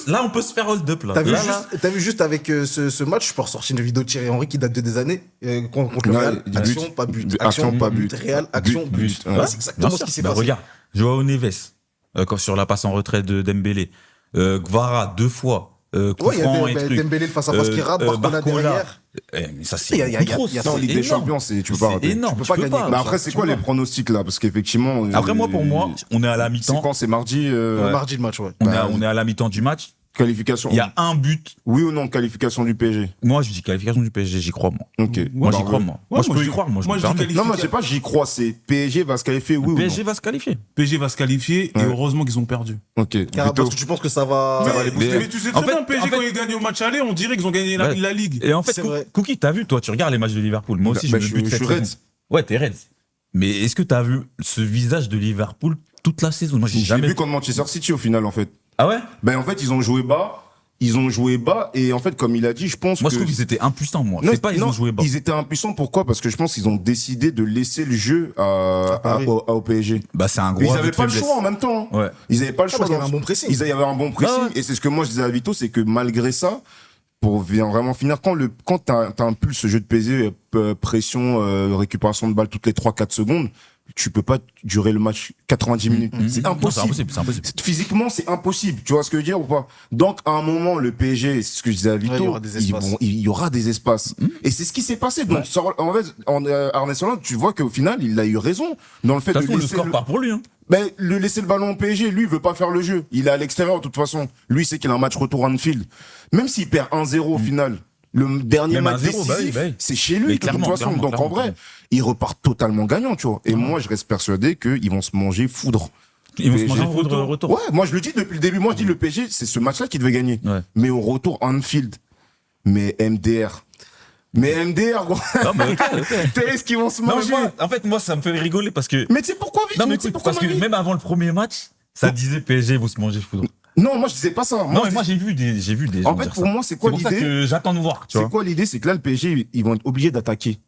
Là, on peut se faire hold-up. Là. T'as vu, Là, là. juste avec ce match, je peux ressortir une vidéo de Thierry Henry qui date de des années contre le Ouais, Real. du Action, but. pas but. But, Action, pas but. but. Real, action, But, but. but. Ouais, Ouais. c'est exactement Bien ce sûr. qui s'est Bah, passé. regarde, Joao Neves, sur la passe en retrait de Dembélé. Gvara, 2 fois. coup il y a franc et trucs. Dembélé face à face qui rate, Barcola derrière. Mais ça, c'est Il y a trop. Non, Ligue des Champions, tu peux pas rater. C'est énorme, Tu peux pas gagner. Mais après, c'est quoi les pronostics là? Parce qu'effectivement. Après, moi, pour moi, on est à la mi-temps. C'est quand? C'est mardi Mardi le match, ouais. On est à la mi-temps du match. Qualification. Il y a un but. Oui ou non, qualification du PSG? Moi, je dis qualification du PSG, j'y crois, moi. Ok. Moi, j'y crois, moi. Moi, je peux y croire, moi. moi, je dis qualification. Non, moi, je sais pas, j'y crois. C'est PSG va se qualifier, oui ou non? PSG va se qualifier. PSG va se qualifier et heureusement qu'ils ont perdu. Ok. Car parce que tu penses que ça va les booster. Mais tu sais En très fait- bien, PSG, en fait- quand ils gagnent au match aller, on dirait qu'ils ont gagné la Ligue. Et en fait, C'est vrai. Cookie, t'as vu, toi, tu regardes les matchs de Liverpool. Moi aussi, Bah, je me je bute suis cette Reds. saison. Ouais, t'es Reds. Mais est-ce que t'as vu ce visage de Liverpool toute la saison? Moi, j'ai J'ai jamais vu contre Manchester City au final, en fait. Ah ouais? Ben, en fait, ils ont joué bas. Et en fait, comme il a dit, je pense Moi, que. je trouve qu'ils étaient impuissants, moi. Non, C'est pas, ils non, ont joué bas. Ils étaient impuissants, pourquoi? Parce que je pense qu'ils ont décidé de laisser le jeu au PSG. Bah, c'est un Mais gros ils aveu n'avaient de pas le faiblesse. choix en même temps. Ouais. Ils n'avaient pas le Ah, choix. parce qu'il y avait un bon pressing. Ils avaient un bon pressing. Ah ouais. Et c'est ce que moi je disais à Vito, c'est que malgré ça, pour vraiment finir, quand t'impulses ce jeu de PSG, pression, récupération de balle toutes les 3-4 secondes, tu peux pas durer le match 90 minutes. C'est Non, impossible. c'est impossible. Physiquement, c'est impossible. Tu vois ce que je veux dire ou pas? Donc, à un moment, le PSG, c'est ce que je disais à Vito, Ouais, il y aura des espaces. il y aura des espaces. Et c'est ce qui s'est passé. Donc, en fait, Arne Slot, tu vois qu'au final, il a eu raison dans le fait De de toute façon, le laisser score part pour lui. Hein. ben, le laisser le ballon au PSG, lui, il veut pas faire le jeu. Il est à l'extérieur, de toute façon. Lui, il sait qu'il a un match retour Anfield. Même s'il perd 1-0 au final, le dernier Même match 1-0, décisif, bah oui. c'est chez Mais lui, de toute clairement, façon. clairement, Donc, en vrai, il repart totalement gagnant, tu vois. Et moi, je reste persuadé qu'ils vont se manger foudre. Ils vont se PSG. manger en retour. Ouais, moi, je le dis depuis le début. Moi, je dis le PSG, c'est ce match-là qui devait gagner. Ouais. Mais au retour Anfield. Mais MDR, gros. Non, mais ok. T'es ce qu'ils vont se Non, mais manger. moi, en fait, moi, ça me fait rigoler parce que. Mais tu sais pourquoi, Non, mais tu sais écoute, pourquoi, parce que Marie même avant le premier match, ça disait PSG, vous se mangez foudre. Non, moi, je disais pas ça. Non, mais je moi, j'ai vu des gens En fait, dire pour ça. moi, c'est quoi C'est pour ça l'idée? que j'attends de voir, tu C'est vois. quoi l'idée? C'est que là, le PSG, ils vont être obligés d'attaquer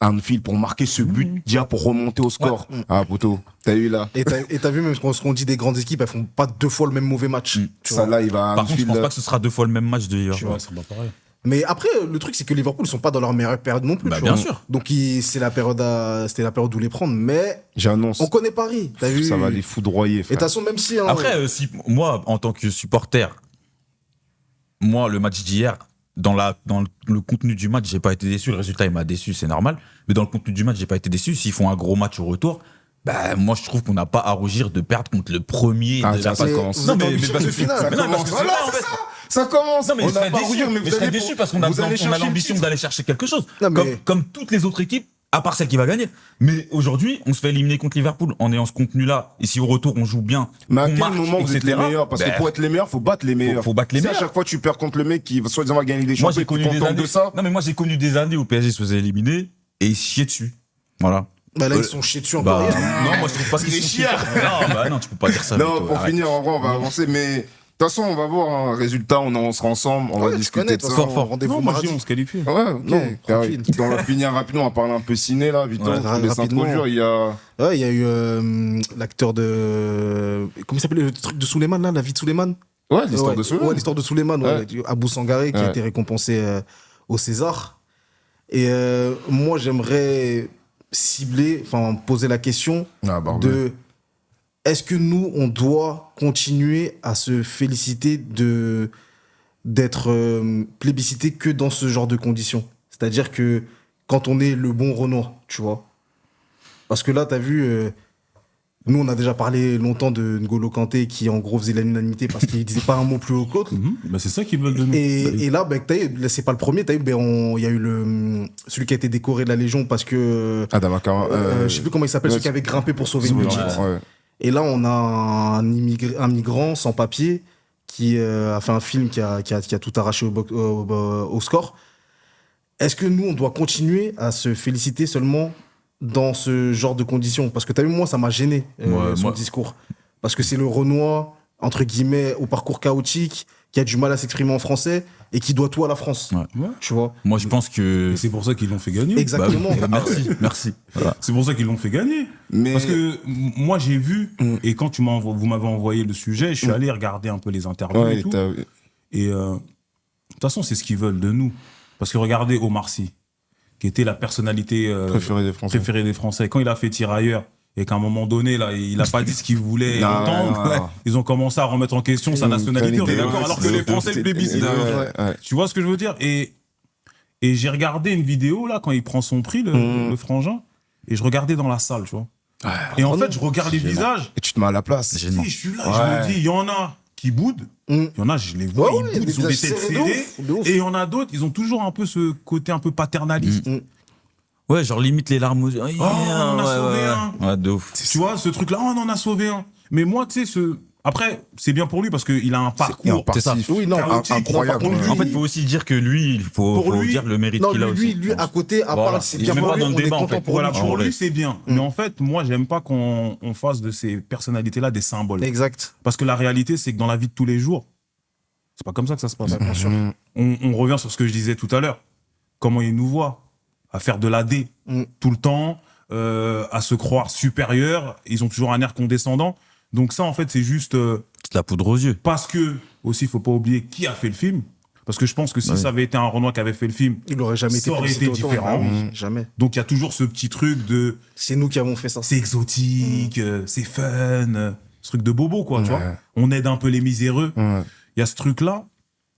Anfield pour marquer ce but, déjà pour remonter au score. Ah, poteau, t'as eu là. Et t'as vu, même ce qu'on dit des grandes équipes, elles font pas 2 fois le même mauvais match. Tu Ça, vois. là, il va à Par contre, je Anfield. pense pas que ce sera 2 fois le même match de Liverpool. Ouais, c'est pas pareil. Mais après, le truc, c'est que Liverpool, ils sont pas dans leur meilleure période non plus. Bah, tu bien vois. sûr. Donc, c'était la période où les prendre. Mais J'annonce. on connaît Paris. T'as vu? Ça va les foudroyer, Et de frère. toute façon, même si. hein, Après, si, moi, en tant que supporter, moi, le match d'hier, dans le contenu du match, j'ai pas été déçu. Le résultat, il m'a déçu, c'est normal. Mais dans le contenu du match, j'ai pas été déçu. S'ils font un gros match au retour, bah, moi, je trouve qu'on n'a pas à rougir de perdre contre le premier Ah, de ça, la ça mais commence. vous Non, êtes en mais huitième parce de que- finale. mais non, parce que Voilà, c'est ça, en c'est fait. ça commence. Non, mais On je serais n'a pas à déçu. rougir, Mais vous je serais allez déçu pour- parce qu'on vous allez a chercher le l'ambition titre. d'aller chercher quelque chose. Non, mais- Comme toutes les autres équipes, à part celle qui va gagner. Mais aujourd'hui, on se fait éliminer contre Liverpool en ayant ce contenu-là. Et si au retour, on joue bien, Mais à on quel marque, moment vous êtes les etc., meilleurs? Parce ben, que pour être les meilleurs, faut battre les meilleurs. faut battre les Si meilleurs. à chaque fois tu perds contre le mec qui soi-disant va gagner des moi, champions, j'ai tu connu des contentes années. de ça. Non, mais moi, j'ai connu des années où le PSG se faisait éliminer et ils se chiaient dessus. Voilà. Bah là, ils sont chiés dessus encore Bah, hier. non, moi, je trouve pas qu'ils Les sont chiens. chiés. Non, bah non, tu peux pas dire ça. Non, Vito, pour arrête. finir, en vrai, on va avancer. Mais de toute façon, on va voir un résultat. On sera ensemble. On va Ouais, tu discuter connais, de de ça. toute façon, rendez-vous Non, moi, je mardi. dis, on se qualifie. Ouais, ok. Non, tranquille. On va finir rapidement, on va parler un peu ciné là, vite. Ouais, Je laisse rapidement. introduire, il y a. Ouais, il y a eu l'acteur de. Comment il s'appelait le truc de Souleymane, là, la vie de Souleymane? Ouais, l'histoire Ouais, de Souleymane. Ouais, l'histoire de Souleymane, ouais. Abou Sangaré, qui a Ouais. été récompensé au César. Et moi, j'aimerais cibler, enfin, poser la question Ah, barbare. de est-ce que nous, on doit continuer à se féliciter d'être plébiscité que dans ce genre de conditions? C'est-à-dire que quand on est le bon Renoir, tu vois. Parce que là, t'as vu, nous, on a déjà parlé longtemps de N'Golo Kanté qui, en gros, faisait l'unanimité parce qu'il disait pas un mot plus haut que l'autre. Bah, c'est ça qu'ils veulent de nous. Et là, ben, t'as eu, là, c'est pas le premier, t'as eu, il y a eu celui qui a été décoré de la Légion parce que. Adam Akara. Je sais plus comment il s'appelle, celui qui avait grimpé pour sauver une petite. Ouais. Et là, on a un migrant sans papier qui a fait un film qui a tout arraché au score. Est-ce que nous, on doit continuer à se féliciter seulement dans ce genre de conditions? Parce que t'as vu, moi, ça m'a gêné, son moi- discours. Parce que c'est le Renoir, entre guillemets, au parcours chaotique, qui a du mal à s'exprimer en français et qui doit tout à la France. Ouais. Ouais. Tu vois? Moi, je pense que. Et c'est pour ça qu'ils l'ont fait gagner. Exactement. Bah, merci, merci. Voilà. C'est pour ça qu'ils l'ont fait gagner. Mais. Parce que moi, j'ai vu, et quand vous m'avez envoyé le sujet, je suis allé regarder un peu les interviews Ouais, et tout. t'as- Et de toute façon, c'est ce qu'ils veulent de nous. Parce que regardez Omar Sy, qui était la personnalité préféré des Français. préférée des Français. Quand il a fait Tirailleurs, et qu'à un moment donné, là, il a pas dit ce qu'il voulait entendre. Non. Ils ont commencé à remettre en question sa nationalité, on est d'accord, alors que les Français le plébiscitent. Tu vois ce que je veux dire? Et j'ai regardé une vidéo, là, quand il prend son prix, le frangin, et je regardais dans la salle, tu vois. Et en fait, je regarde les visages. Et tu te mets à la place. Si, je suis là, je me dis, il y en a qui boudent, il y en a, je les vois, ils boudent, ils ont des têtes serrées, et il y en a d'autres, ils ont toujours un peu ce côté un peu paternaliste. Ouais, genre limite les larmes aux yeux. Oh, on en a sauvé un. Ouais, de ouf. Tu vois, ce truc-là, on en a sauvé un. Mais moi, tu sais, après, c'est bien pour lui parce qu'il a un parcours. C'est ça. Oui, non, incroyable. En fait, il faut aussi dire que lui, il faut dire le mérite qu'il a aussi. Lui, à côté, à part, c'est bien pour lui, on est content pour lui. Pour lui, c'est bien. Mais en fait, moi, j'aime pas qu'on fasse de ces personnalités-là des symboles. Exact. Parce que la réalité, c'est que dans la vie de tous les jours, c'est pas comme ça que ça se passe. Bien sûr. On revient sur ce que je disais tout à l'heure. Comment ils nous voient à faire de l'AD tout le temps, à se croire supérieurs. Ils ont toujours un air condescendant. Donc ça, en fait, c'est juste... c'est de la poudre aux yeux. Parce que, aussi, il faut pas oublier qui a fait le film. Parce que je pense que si ça avait été un Renoir qui avait fait le film, il aurait jamais ça aurait été différent. Jamais. Donc il y a toujours ce petit truc de... C'est nous qui avons fait ça. C'est exotique, c'est fun, ce truc de bobo, quoi, tu vois. On aide un peu les miséreux. Il y a ce truc-là.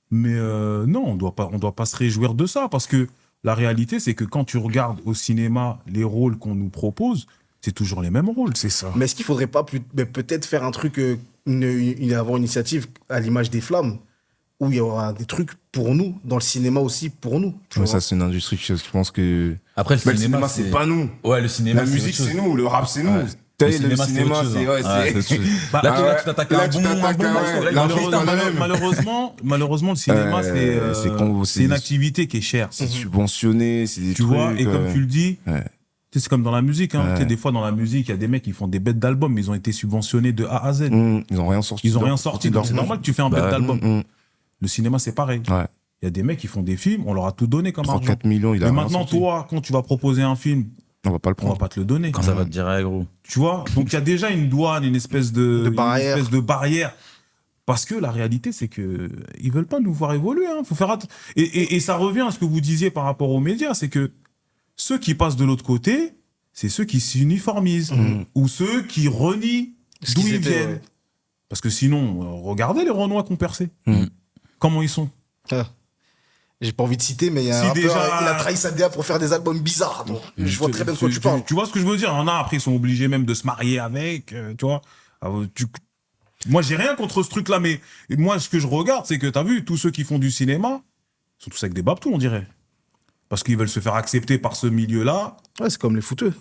Mais non, on doit pas se réjouir de ça. Parce que la réalité, c'est que quand tu regardes au cinéma les rôles qu'on nous propose, c'est toujours les mêmes rôles. C'est ça. Mais est-ce qu'il faudrait pas peut-être faire un truc, avoir une initiative à l'image des Flammes, où il y aura des trucs pour nous, dans le cinéma aussi pour nous. Mais ça, c'est une industrie, je pense que... Après, le cinéma, c'est pas nous. Ouais, le cinéma, la musique, c'est nous. Le rap, c'est nous. Ouais. Le cinéma, c'est là, tu t'attaques à un bon malheureusement, le cinéma, c'est une activité qui est chère. C'est subventionné, c'est des trucs... Tu vois, et comme tu le dis... C'est comme dans la musique. Des fois, dans la musique, il y a des mecs qui font des bêtes d'albums, mais ils ont été subventionnés de A à Z. Ils ont rien sorti. Donc, c'est normal que tu fais un bête d'album. Le cinéma, c'est pareil. Il y a des mecs qui font des films, on leur a tout donné comme argent. 4 millions, il a mais maintenant, toi, quand tu vas proposer un film, on va pas le prendre. On va pas te le donner. Quand ça va te dire, gros. Tu vois, donc il y a déjà une douane, une espèce de barrière. Parce que la réalité, c'est que ils veulent pas nous voir évoluer. Faut faire et ça revient à ce que vous disiez par rapport aux médias, c'est que ceux qui passent de l'autre côté, c'est ceux qui s'uniformisent ou ceux qui renient d'où ils viennent. Ouais. Parce que sinon, regardez les Renois qui ont percé. Comment ils sont. J'ai pas envie de citer, mais il y a il a trahi sa DA pour faire des albums bizarres. Donc je vois très bien de quoi tu parles. Tu vois ce que je veux dire? Il y en a, après, ils sont obligés même de se marier avec, tu vois. Moi, j'ai rien contre ce truc-là, mais moi, ce que je regarde, c'est que, t'as vu, tous ceux qui font du cinéma, ils sont tous avec des babtous, on dirait. Parce qu'ils veulent se faire accepter par ce milieu-là. Ouais, c'est comme les footeux.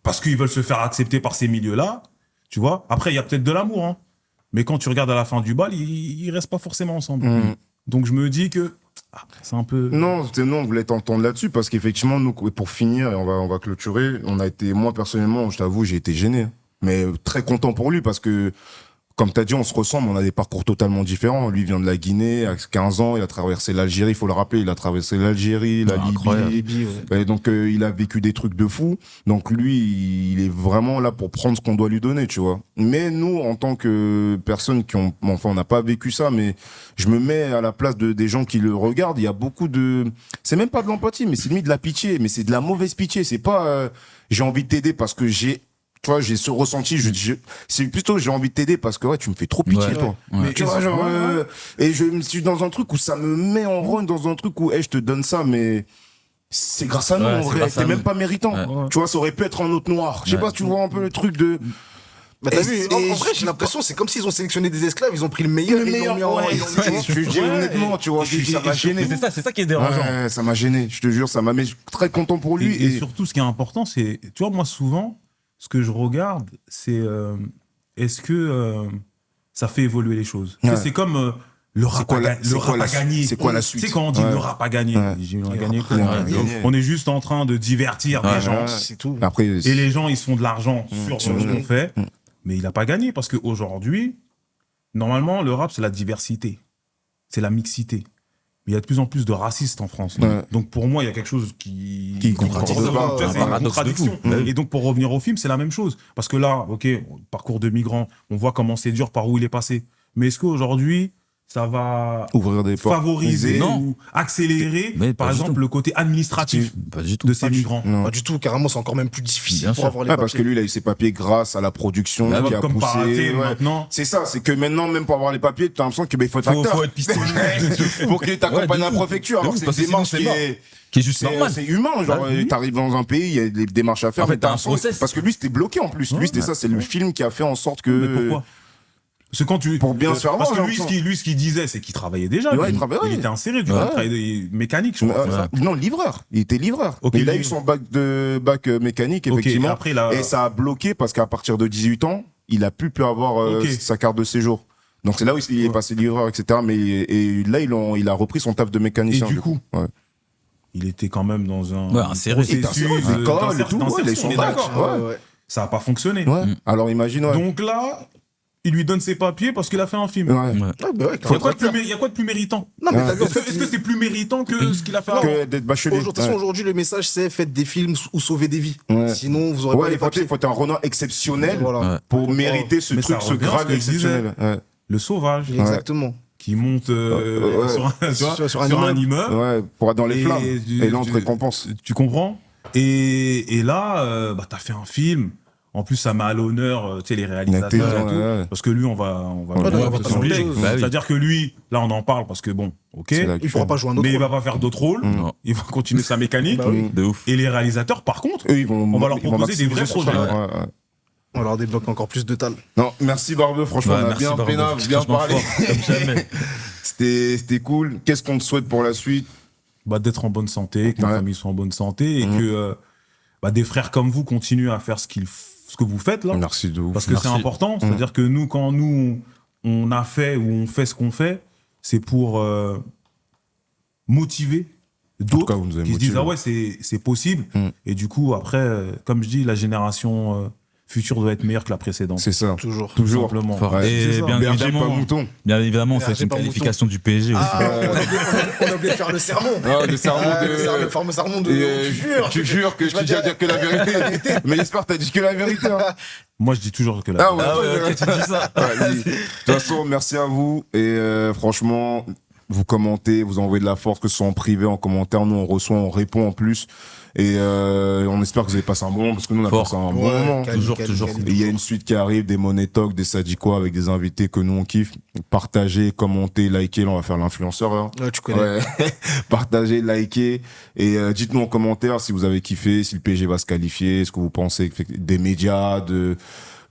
Parce qu'ils veulent se faire accepter par ces milieux-là, tu vois. Après, il y a peut-être de l'amour, mais quand tu regardes à la fin du bal, ils restent pas forcément ensemble. Donc, je me dis que c'est un peu... Non, on voulait t'entendre là-dessus, parce qu'effectivement, nous, pour finir, et on va clôturer, moi, personnellement, je t'avoue, j'ai été gêné. Mais très content pour lui, parce que, comme tu as dit, on se ressemble, on a des parcours totalement différents. Lui vient de la Guinée, à 15 ans, il a traversé l'Algérie, il faut le rappeler, il a traversé l'Algérie, la Libye. Et donc, il a vécu des trucs de fou. Donc, lui, il est vraiment là pour prendre ce qu'on doit lui donner, tu vois. Mais nous, en tant que personnes on n'a pas vécu ça, mais je me mets à la place des gens qui le regardent. Il y a beaucoup c'est même pas de l'empathie, mais c'est limite de la pitié, mais c'est de la mauvaise pitié. C'est pas, j'ai envie de t'aider parce que j'ai ce ressenti, c'est plutôt j'ai envie de t'aider parce que tu me fais trop pitié, toi. Mais tu vois, genre, et je me suis dans un truc où ça me met en run, dans un truc où, je te donne ça, mais c'est grâce à nous, en vrai, t'es même pas méritant. Tu vois, ça aurait pu être un autre noir. Je sais pas, tu vois un peu le truc de... Bah t'as vu, en vrai, j'ai l'impression, c'est comme s'ils ont sélectionné des esclaves, ils ont pris le meilleur, je te dis honnêtement, tu vois, ça m'a gêné. C'est ça qui est dérangeant. Ouais, ça m'a gêné, je te jure, ça m'a mis très content pour lui. Et surtout, ce qui est important, c'est, tu vois, moi, souvent, ce que je regarde, c'est est-ce que ça fait évoluer les choses. C'est comme le rap a gagné. C'est quoi la suite? C'est quand on dit le rap a gagné. On est juste en train de divertir les gens. C'est tout. Après, et les gens, ils se font de l'argent sur ce qu'on fait. Mais il n'a pas gagné parce qu'aujourd'hui, normalement, le rap, c'est la diversité. C'est la mixité. Il y a de plus en plus de racistes en France. Donc pour moi, il y a quelque chose qui contradiction. C'est une contradiction. Et donc pour revenir au film, c'est la même chose. Parce que là, parcours de migrant, on voit comment c'est dur, par où il est passé. Mais est-ce qu'aujourd'hui, ça va Ouvrir des portes. favoriser Non. ou accélérer, Mais pas par du exemple, tout. le côté administratif Pas du tout. de ces migrants. Non. Pas du tout, carrément, c'est encore même plus difficile Bien pour sûr. avoir les Ah, parce que papiers. lui, il a eu ses papiers grâce à la production Bah, qui a Comme poussé. Paraté, ouais. maintenant. C'est ça, c'est que maintenant, même pour avoir les papiers, tu as l'impression que il faut être acteur. Faut être pistonné. Pour qu'il t'accompagne Ouais, à de la ouf. préfecture. De Alors ouf, c'est parce une que sinon, démarche c'est qui mort. est. Qui est juste normal. C'est humain, genre Bah, oui. t'arrives dans un pays, il y a des démarches à faire. En fait, mais t'as t'as un l'impression- process. Parce que lui, c'était bloqué en plus. Lui, c'était ça, c'est le film qui a fait en sorte que. Mais pourquoi C'est quand tu Pour bien se faire parce voir, que j'ai lui, ce qu'il disait, c'est qu'il travaillait déjà. Ouais, lui. il travaillait, ouais. était inséré, tu Ouais. vois, il travaillait mécanique, je crois. c'est ça. Non, livreur. Il était livreur. Ok, Mais il a eu livreur. son bac mécanique, Ok, effectivement. et après, là- Et ça a bloqué parce qu'à partir de 18 ans, il a pu avoir Ok. sa carte de séjour. Donc c'est là où il est Ouais. passé livreur, etc. Mais et là, il a repris son taf de mécanicien. Et du coup, ouais. il était quand même dans un Ouais, inséré. Il était inséré, l'école et tout, ouais, il a eu son on est bac. d'accord. Ouais. Ça n'a pas fonctionné. Ouais. Alors imagine, ouais. Donc là, il lui donne ses papiers parce qu'il a fait un film. Ouais. Ouais. Ouais, bah ouais, Il y a carrément. il y a quoi de plus méritant Non, mais Ouais. t'as vu, en Est-ce que fait, est-ce que c'est plus méritant que ce qu'il a fait avant Que d'être bachelier. de toute façon, Ouais. aujourd'hui, le message, c'est faites des films ou sauvez des vies. Ouais. Sinon, vous aurez Ouais, pas les les papiers, papiers. il faut être un renard exceptionnel Voilà. Ouais. pour mériter ce Mais truc, ça ce revient à ce grade que je disais. exceptionnel. Ouais. Le sauvage Exactement. qui monte ouais. sur un, tu vois, Sur un sur un immeuble. Ouais, pour être dans les Et flammes. du- Et là, on te du- récompense. Tu comprends et là, bah, t'as fait un film. En plus, ça met à l'honneur tu sais, les réalisateurs et tout. Ouais. Parce que lui, on va Ouais, le on va mettre pas sur oublier. le choses. Bah oui. C'est-à-dire que lui, là, on en parle parce que bon, ok. C'est là Il qu'il pourra faut. pas jouer un autre Mais il rôle. va pas faire d'autres rôles. Non. Il va continuer sa mécanique. Bah oui. De ouf. Et les réalisateurs, par contre, Eux, ils vont, On va leur ils vont proposer des maximiser vrais sur projets. ça. Ouais, ouais. On leur débloque encore plus de talent. Non, merci Barbeux, franchement, Ouais, on a merci, bien Barbeux. peinard, bien Franchement parlé. fort, comme jamais. C'était cool. Qu'est-ce qu'on te souhaite pour la suite? bah, d'être en bonne santé, que ma Ouais. famille soit en bonne santé et Mhm. que bah, des frères comme vous continuent à faire ce que vous faites là. Merci de ouf. Parce que Merci. c'est important. C'est-à-dire que nous, quand on a fait ou on fait ce qu'on fait, c'est pour motiver tout cas, d'autres vous nous avez qui se disent motivés. ah ouais, c'est possible. Mm. Et du coup, après, comme je dis, la génération future doit être meilleure que la précédente. C'est ça. Toujours. Toujours. Simplement. Fort. Ouais, Et c'est ça. bien Berger, évidemment, pas mouton. bien évidemment, on fait Berger, une pas qualification du PSG aussi. Ah, on a oublié de faire le sermon. Ah, le sermon de. Le fameux sermon de. Et, Tu jures. tu jures que je te dis à dire que la vérité. Mais j'espère que t'as dit que la vérité. Hein. Moi, je dis toujours que la Ah ouais, Ah ouais, ok, tu dis ça. Ouais, de toute façon, merci à vous. Et franchement, vous commentez, vous envoyez de la force, que ce soit en privé, en commentaire. Nous, on reçoit, on répond en plus. Et on espère que vous avez passé un bon moment, parce que nous, on a Fort. passé un bon Ouais, moment. quali, Toujours, quali, toujours. quali. Et il y a une suite qui arrive, des Money Talk, des Sadiko avec des invités que nous on kiffe. Partagez, commentez, likez, là on va faire l'influenceur. Hein. Ouais, tu connais. Ouais. Partagez, likez et dites-nous en commentaire si vous avez kiffé, si le PSG va se qualifier, ce que vous pensez des médias, de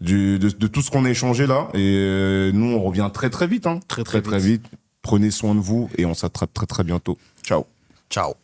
tout ce qu'on a échangé là. Et nous on revient très très vite. Hein. Très, très vite. Prenez soin de vous et on s'attrape très très bientôt. Ciao. Ciao.